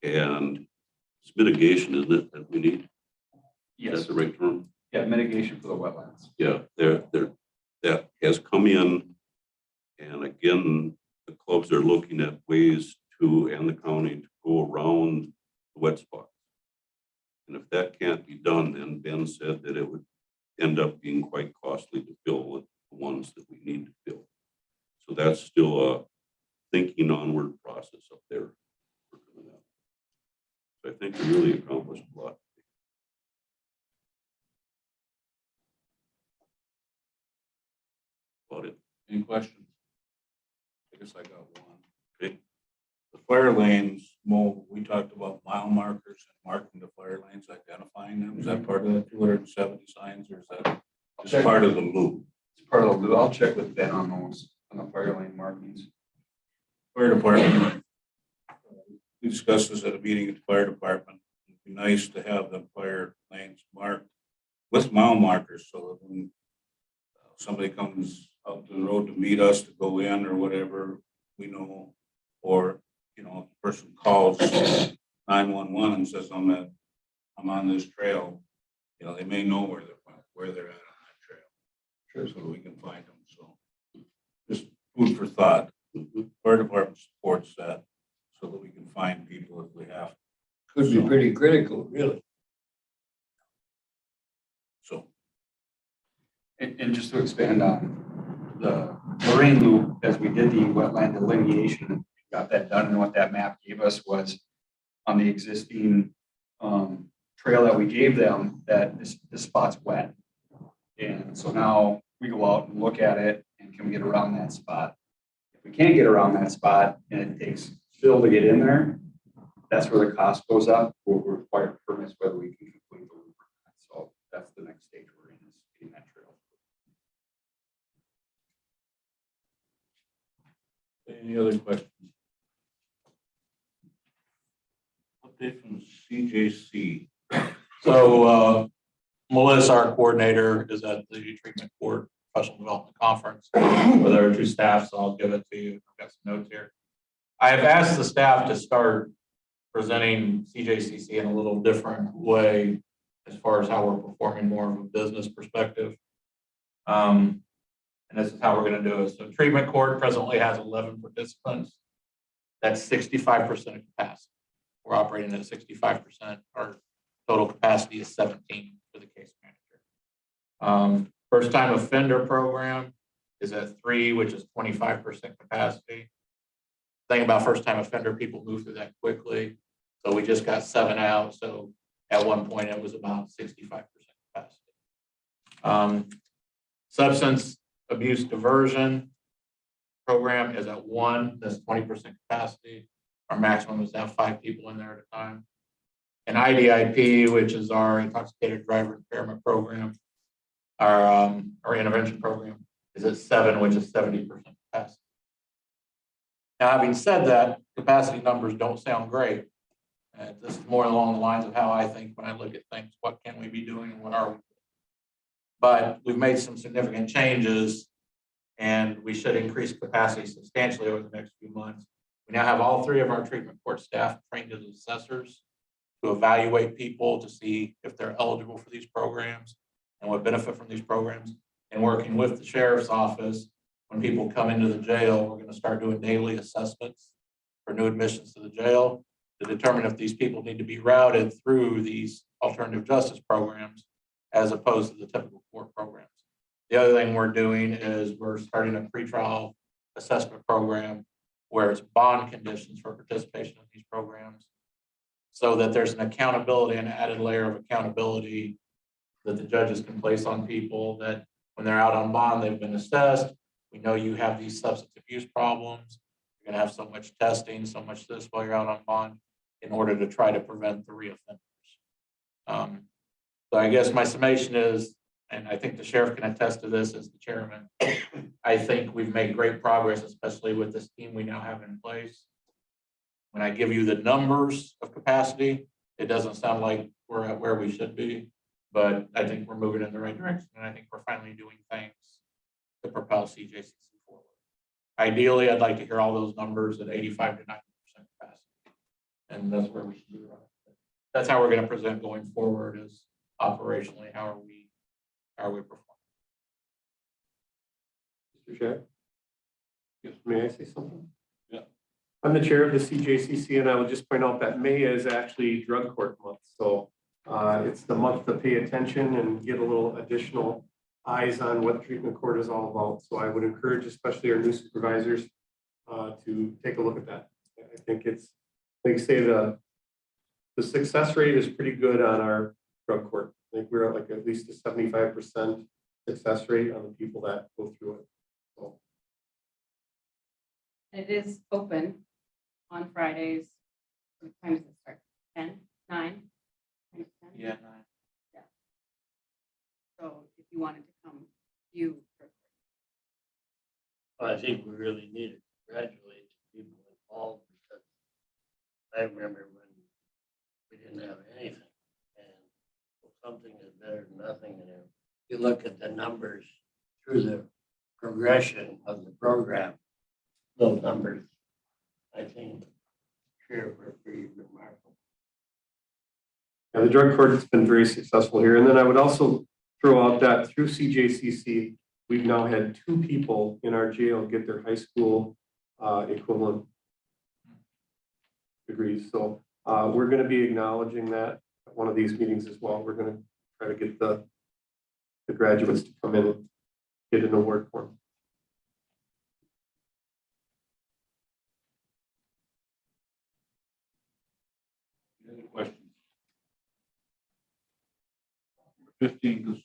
L: And it's mitigation, isn't it, that we need? Is
G: Yes,
L: that the right term?
G: yeah, mitigation for the wetlands.
L: Yeah, that has come in. And again, the clubs are looking at ways to, and the county, to go around the wet spots. And if that can't be done, then Ben said that it would end up being quite costly to fill with the ones that we need to fill. So that's still a thinking onward process up there. So I think we really accomplished a lot. About it.
H: Any questions? I guess I got one.
L: Okay.
H: The fire lanes, Mo, we talked about mile markers and marking the fire lanes, identifying them. Is that part of the 270 signs or is that just part of the loop?
G: It's part of the loop. I'll check with Ben on those, on the fire lane markings.
H: Fire department. We discussed this at a meeting at the fire department. It'd be nice to have the fire lanes marked with mile markers so that when somebody comes out to the road to meet us to go in or whatever, we know, or, you know, if the person calls 911 and says, I'm on this trail, you know, they may know where they're at on that trail. Sure. So we can find them. So just food for thought. Fire department supports that so that we can find people if we have.
C: Could be pretty critical, really.
H: So.
G: And just to expand on the marine loop, as we did the wetland delineation, got that done, and what that map gave us was on the existing trail that we gave them, that this spot's wet. And so now we go out and look at it, and can we get around that spot? If we can't get around that spot, and it takes fill to get in there, that's where the cost goes up. We'll require permits whether we can complete the loop. So that's the next stage we're in, is getting that trail.
H: Any other questions? Update from CJC. So Melissa, our coordinator, is at the Treatment Court Professional Development Conference with our two staff, so I'll give it to you. I've got some notes here. I have asked the staff to start presenting CJCC in a little different way as far as how we're performing more of a business perspective. And this is how we're going to do it. So treatment court presently has 11 participants. That's 65% of capacity. We're operating at 65%. Our total capacity is 17 for the case manager. First time offender program is at 3, which is 25% capacity. Thing about first time offender, people move through that quickly. So we just got 7 out. So at one point it was about 65% capacity. Substance abuse diversion program is at 1, that's 20% capacity. Our maximum is to have 5 people in there at a time. And IDIP, which is our intoxicated driver impairment program, our intervention program, is at 7, which is 70% capacity. Now, having said that, capacity numbers don't sound great. This is more along the lines of how I think when I look at things, what can we be doing and what are we doing? But we've made some significant changes and we should increase capacity substantially over the next few months. We now have all 3 of our treatment court staff trained as assessors to evaluate people to see if they're eligible for these programs and what benefit from these programs. And working with the sheriff's office, when people come into the jail, we're going to start doing daily assessments for new admissions to the jail to determine if these people need to be routed through these alternative justice programs as opposed to the typical court programs. The other thing we're doing is we're starting a pretrial assessment program where it's bond conditions for participation in these programs so that there's an accountability, an added layer of accountability that the judges can place on people that when they're out on bond, they've been assessed. We know you have these substance abuse problems. You're going to have so much testing, so much this while you're out on bond in order to try to prevent the reoffenders. So I guess my summation is, and I think the sheriff can attest to this as the chairman, I think we've made great progress, especially with this team we now have in place. When I give you the numbers of capacity, it doesn't sound like we're at where we should be, but I think we're moving in the right direction. And I think we're finally doing things to propel CJCC forward. Ideally, I'd like to hear all those numbers at 85 to 90% capacity. And that's where we should be. That's how we're going to present going forward is operationally, how are we performing?
J: Mr. Chair? Yes, may I say something?
E: Yeah.
J: I'm the chair of the CJCC, and I would just point out that May is actually drug court month. So it's the month to pay attention and get a little additional eyes on what treatment court is all about. So I would encourage especially our new supervisors to take a look at that. I think it's, like you say, the success rate is pretty good on our drug court. I think we're at like at least a 75% success rate on the people that go through it. So
I: It is open on Fridays. What time does it start? 10, 9? 10?
H: Yeah.
I: So if you wanted to come, you.
C: I think we really need to congratulate the people involved because I remember when we didn't have anything and something is better than nothing. And if you look at the numbers through the progression of the program, those numbers, I think, sure, were pretty remarkable.
J: yeah, the drug court has been very successful here. And then I would also throw out that through CJCC, we've now had 2 people in our jail get their high school equivalent degrees. So we're going to be acknowledging that at one of these meetings as well. We're going to try to get the graduates to come in and get an award for them.
E: Any other questions? 15,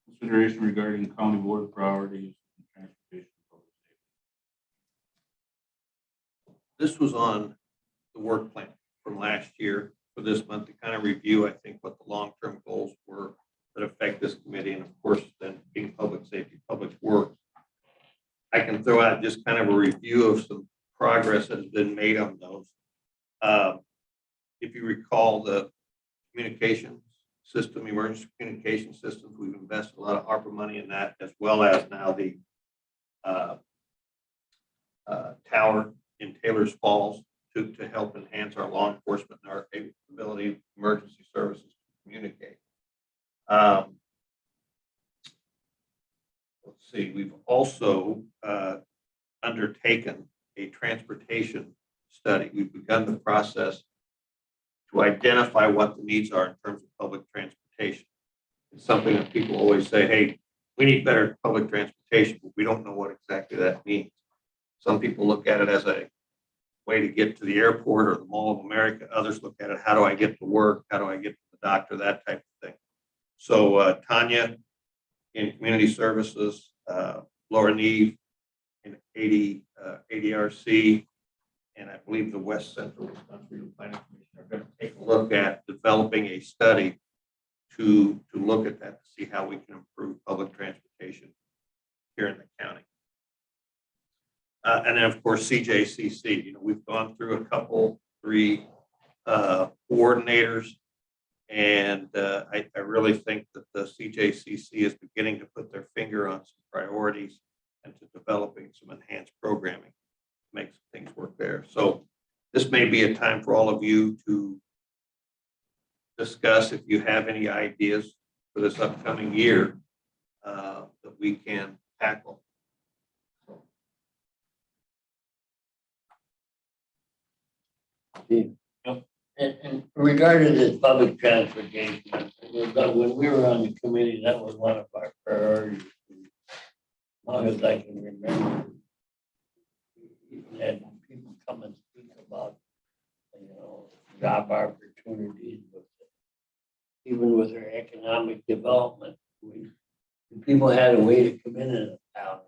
E: consideration regarding county board priorities and transportation. Public safety.
F: This was on the work plan from last year for this month to kind of review, I think, what the long-term goals were that affect this committee, and of course, then being public safety, public works. I can throw out just kind of a review of some progress that has been made on those. If you recall, the communications system, emergency communication systems, we've invested a lot of ARPA money in that, as well as now the tower in Taylor's Falls to help enhance our law enforcement and our capability, emergency services to communicate. Let's see, we've also undertaken a transportation study. We've begun the process to identify what the needs are in terms of public transportation. It's something that people always say, hey, we need better public transportation, but we don't know what exactly that means. Some people look at it as a way to get to the airport or the Mall of America. Others look at it, how do I get to work? How do I get to the doctor? That type of thing. So Tanya in community services, Laura Neve in ADRC, and I believe the West Central Wisconsin Regional Planning Commission are going to take a look at developing a study to look at that, to see how we can improve public transportation here in the county. And then, of course, CJCC, we've gone through a couple, 3 coordinators, and I really think that the CJCC is beginning to put their finger on some priorities and to developing some enhanced programming to make some things work there. So this may be a time for all of you to discuss if you have any ideas for this upcoming year that we can tackle.
C: And regarding this public transportation, when we were on the committee, that was one of our priorities. As long as I can remember, we had people come and speak about, job opportunities, but even with their economic development, people had a way to come in a town.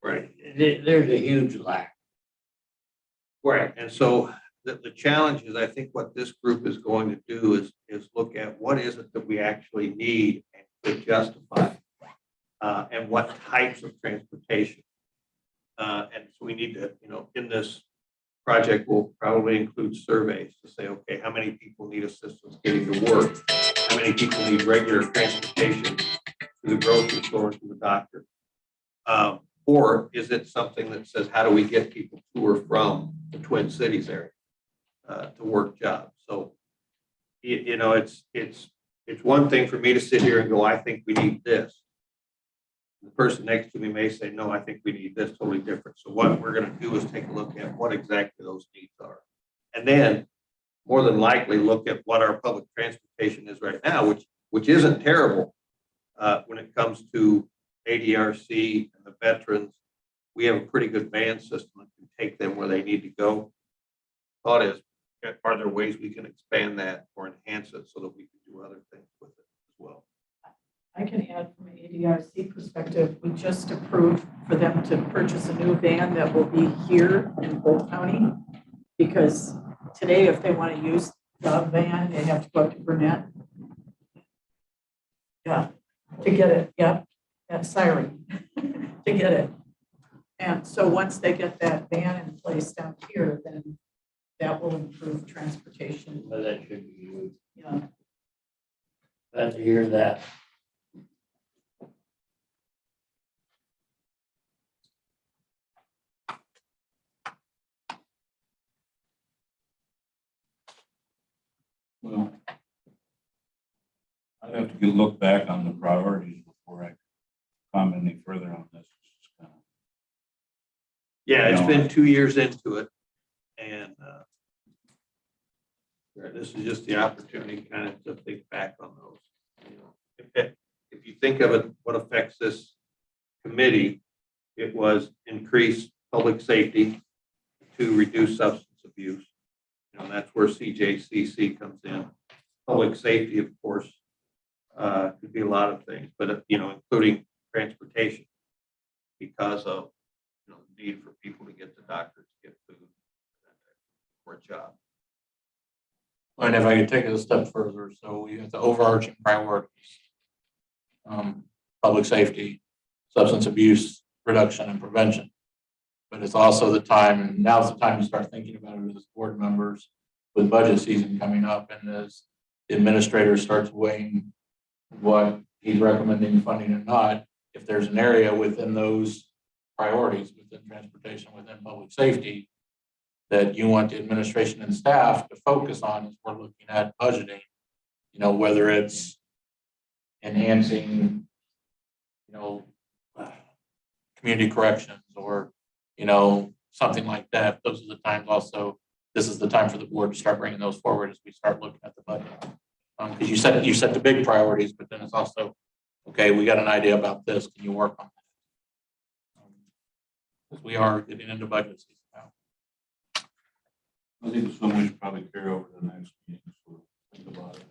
F: Right.
C: There's a huge lack.
F: Right. And so the challenge is, I think what this group is going to do is look at what is it that we actually need and could justify, and what types of transportation. And so we need to, in this project, we'll probably include surveys to say, okay, how many people need assistance getting to work? How many people need regular transportation to the grocery store, to the doctor? Or is it something that says, how do we get people to or from the Twin Cities area to work jobs? So, it's one thing for me to sit here and go, I think we need this. The person next to me may say, no, I think we need this totally different. So what we're gonna do is take a look at what exactly those needs are. And then more than likely look at what our public transportation is right now, which isn't terrible. When it comes to ADRC and the veterans, we have a pretty good van system that can take them where they need to go. Thought is, are there ways we can expand that or enhance it so that we can do other things with it as well?
M: I can add from an ADRC perspective, we just approved for them to purchase a new van that will be here in Polk County. Because today, if they want to use the van, they have to go up to Burnett. Yeah, to get it, yep, that siren, to get it. And so once they get that van in place down here, then that will improve transportation.
C: But that should be used.
M: Yeah.
C: Glad to hear that.
E: Well, I'd have to look back on the priorities before I comment any further on this. It's just kinda-
F: Yeah, it's
E: No.
F: been 2 years into it, and this is just the opportunity kind of to think back on those. You know, if you think of it, what affects this committee, it was increase public safety to reduce substance abuse. You know, that's where CJCC comes in. Public safety, of course, could be a lot of things, but you know, including transportation, because of the need for people to get to doctors, get food, for a job.
H: And if I could take it a step further, so we have the overarching priorities. Public safety, substance abuse reduction and prevention. But it's also the time, and now's the time to start thinking about it as board members with budget season coming up, and as the administrator starts weighing what he's recommending funding or not, if there's an area within those priorities, within transportation, within public safety, that you want the administration and staff to focus on as we're looking at budgeting, you know, whether it's enhancing, you know, community corrections or, you know, something like that. Those are the times also, this is the time for the board to start bringing those forward as we start looking at the budget. Because you set the big priorities, but then it's also, okay, we got an idea about this, can you work on that? Because we are getting into budget season now.
E: I think it's something we should probably carry over to the next meeting, so think about it.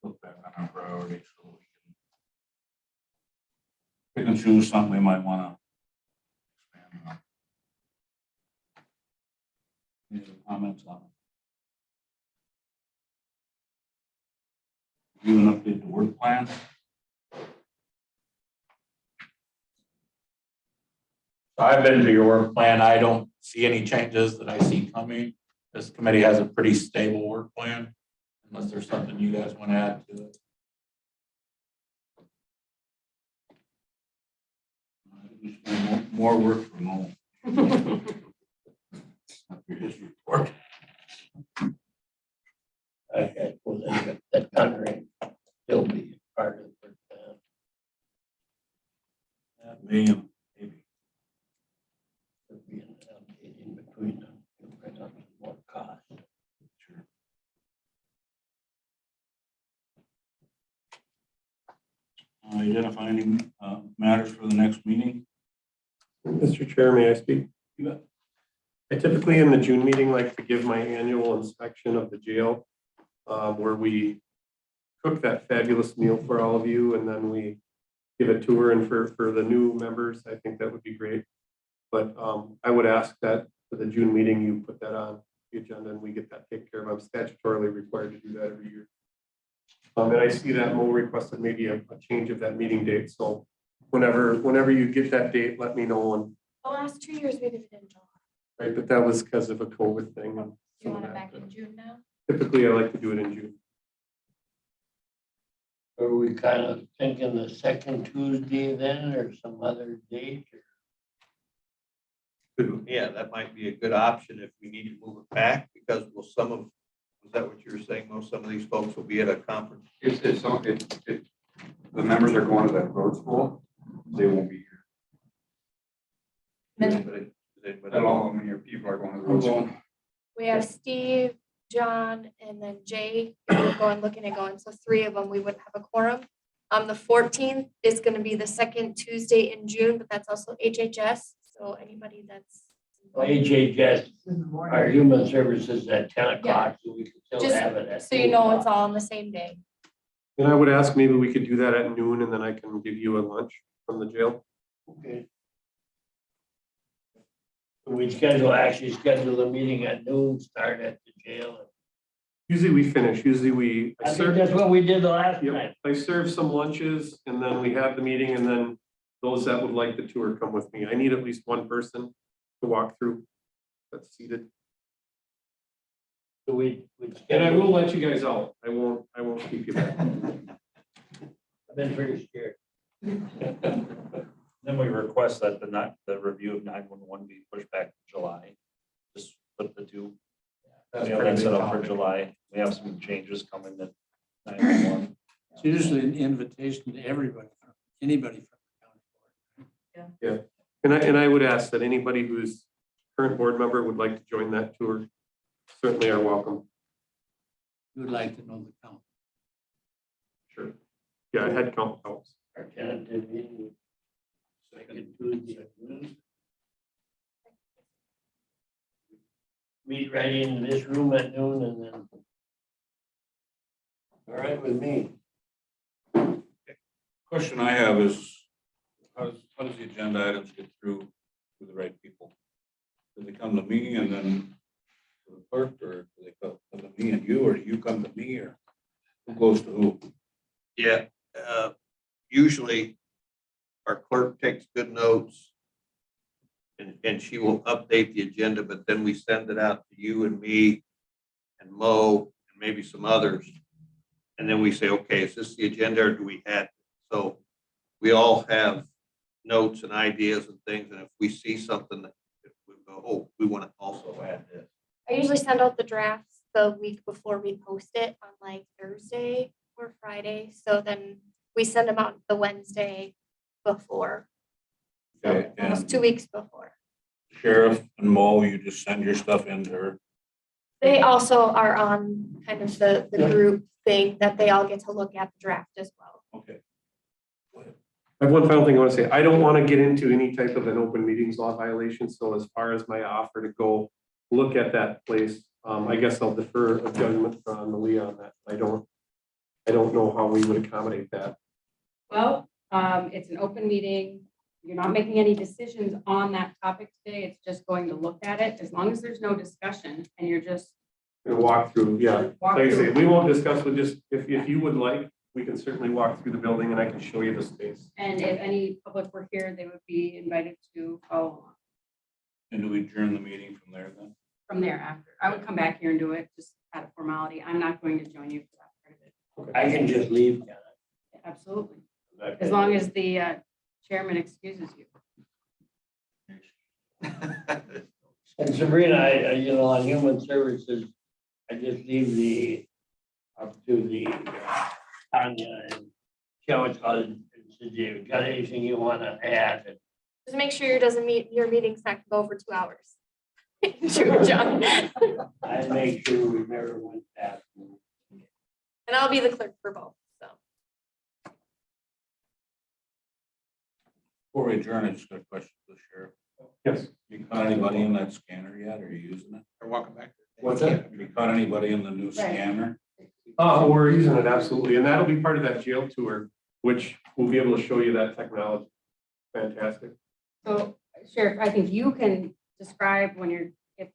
E: Look back on our priorities, so we can pick and choose something we might want to expand on. Any other comments on it? You an update the work plan?
H: So I've been to your work plan. I don't see any changes that I see coming. This committee has a pretty stable work plan, unless there's something you guys want to add to it.
E: I think we should do more work from home. After his report.
C: Okay, well, then that covering still be part of it.
E: That maybe.
C: Could be an allocating between them, to bring up some more cost.
E: Sure. Identify any matters for the next meeting?
J: Mr. Chair, may I speak?
E: You bet.
J: I typically in the June meeting like to give my annual inspection of the jail, where we cook that fabulous meal for all of you, and then we give a tour. And for the new members, I think that would be great. But I would ask that for the June meeting, you put that on the agenda and we get that taken care of. I'm statutorily required to do that every year. And I see that Mo requested maybe a change of that meeting date. So whenever you get that date, let me know. And
I: The last 2 years we did it in July.
J: right, but that was because of a COVID thing. And
I: You
J: some of
I: want it
J: that,
I: back
J: but
I: in June now?
J: typically I like to do it in June.
C: Are we kind of thinking the second Tuesday then, or some other date?
F: Yeah, that might be a good option if we need to move it back, because was that what you were saying? Most some of these folks will be at a conference.
G: It's the members are going to that road school, they won't be here.
I: Then
G: But all of your people are going to the road school.
N: We have Steve, John, and then Jay, if we're going, looking at going, so 3 of them, we would have a quorum. The 14th is gonna be the second Tuesday in June, but that's also HHS, so anybody that's.
C: HHS, our human services at 10 o'clock, so we can still
N: Just
C: have it at.
N: So you know it's all on the same day.
J: And I would ask, maybe we could do that at noon and then I can give you a lunch from the jail.
C: Okay. We actually schedule a meeting at noon, start at the jail.
J: Usually we finish,
C: I think that's what we did the last
J: Yep,
C: night.
J: I serve some lunches and then we have the meeting and then those that would like the tour come with me. I need at least one person to walk through that's seated.
C: So we.
J: And I will let you guys out. I won't keep you back.
C: I've been pretty scared.
K: Then we request that the review of 911 be pushed back to July. Just put the two.
H: That's
K: We have
H: pretty
K: that set
H: big
K: up for
H: topic.
K: July. We have some changes coming that 911.
A: It's usually an invitation to everybody, anybody from the county board.
J: And I would ask that anybody who's current board member would like to join that tour, certainly are welcome.
A: You would like to know the count.
J: Sure. Yeah, head count helps.
C: Our tentative meeting. Second Tuesday at noon. Meet right in this room at noon and then. All right with me.
E: Question I have is, how does the agenda items get through to the right people? Do they come to me and then to the clerk, or do they come to me and you, or do you come to me, or who goes to who?
F: Yeah, usually our clerk takes good notes and she will update the agenda, but then we send it out to you and me and Mo and maybe some others. And then we say, okay, is this the agenda or do we add? So we all have notes and ideas and things. And if we see something that we go, oh, we want to also add this.
N: I usually send out the drafts the week before we post it on like Thursday or Friday, so then we send them out the Wednesday before. So
E: Okay,
N: almost
E: and
N: 2 weeks before.
E: Sheriff and Mo, you just send your stuff in to her?
N: They also are on kind of the group thing that they all get to look at the draft as well.
E: Okay. Go ahead.
J: I have one final thing I want to say. I don't want to get into any type of an open meetings law violation. So as far as my offer to go look at that place, I guess I'll defer a judgment from Malia on that. I don't know how we would accommodate that.
I: Well, it's an open meeting. You're not making any decisions on that topic today. It's just going to look at it. As long as there's no discussion and you're just.
J: Gonna walk through, yeah.
I: Walk
J: Like I say,
I: through.
J: we won't discuss, we just, if you would like, we can certainly walk through the building and I can show you the space.
I: And if any public were here, they would be invited to follow along
E: And do we adjourn the meeting from there then?
I: from there after. I would come back here and do it just out of formality. I'm not going to join you for that part of it.
C: I can just leave. Can
I: Absolutely.
C: I?
I: As long as the chairman excuses you.
C: And Sabrina, on human services, I just leave up to the Tanya and Joe, and said, you got anything you want to add?
N: Just make sure your meeting's not gonna go over 2 hours. Sure, John.
C: I make sure we never went past.
N: And I'll be the clerk for both, so.
E: Before we adjourn, I just got a question for the sheriff.
J: Yes.
E: You caught anybody in that scanner yet? Are you using it?
F: Or welcome back.
J: What's that?
E: Have you caught anybody in the new scanner?
J: Oh, we're using it, absolutely. And that'll be part of that jail tour, which we'll be able to show you that technology. Fantastic.
I: So Sheriff, I think you can describe when if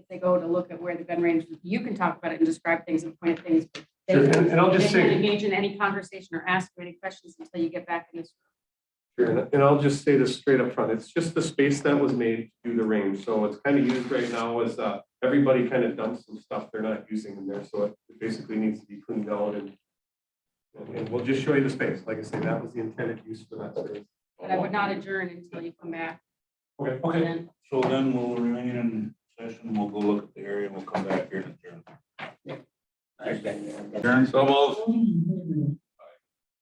I: they go to look at where the gun range is, you can talk about it and describe things and point at things. But they
J: Sure,
I: can't-
J: and I'll just
I: they can't
J: say-
I: engage in any conversation or ask you any questions until you get back in this.
J: Sure, and I'll just say this straight up front. It's just the space that was made to do the range. So it's kind of used right now as everybody kind of dumps some stuff they're not using in there. So it basically needs to be cleaned out and we'll just show you the space. Like I say, that was the intended use for that space.
I: But I would not adjourn until you come back.
J: Okay.
E: Okay, so then we'll remain in session. We'll go look at the area and we'll come back here and adjourn. Adjourn. So moved.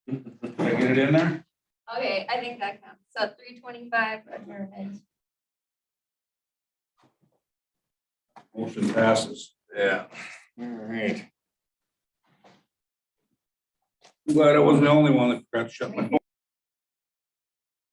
E: Can I get it in there?
N: Okay, I think that counts. So 325 for adjournment.
E: Motion passes. Yeah. All right. I'm glad I wasn't the only one that forgot to shut my phone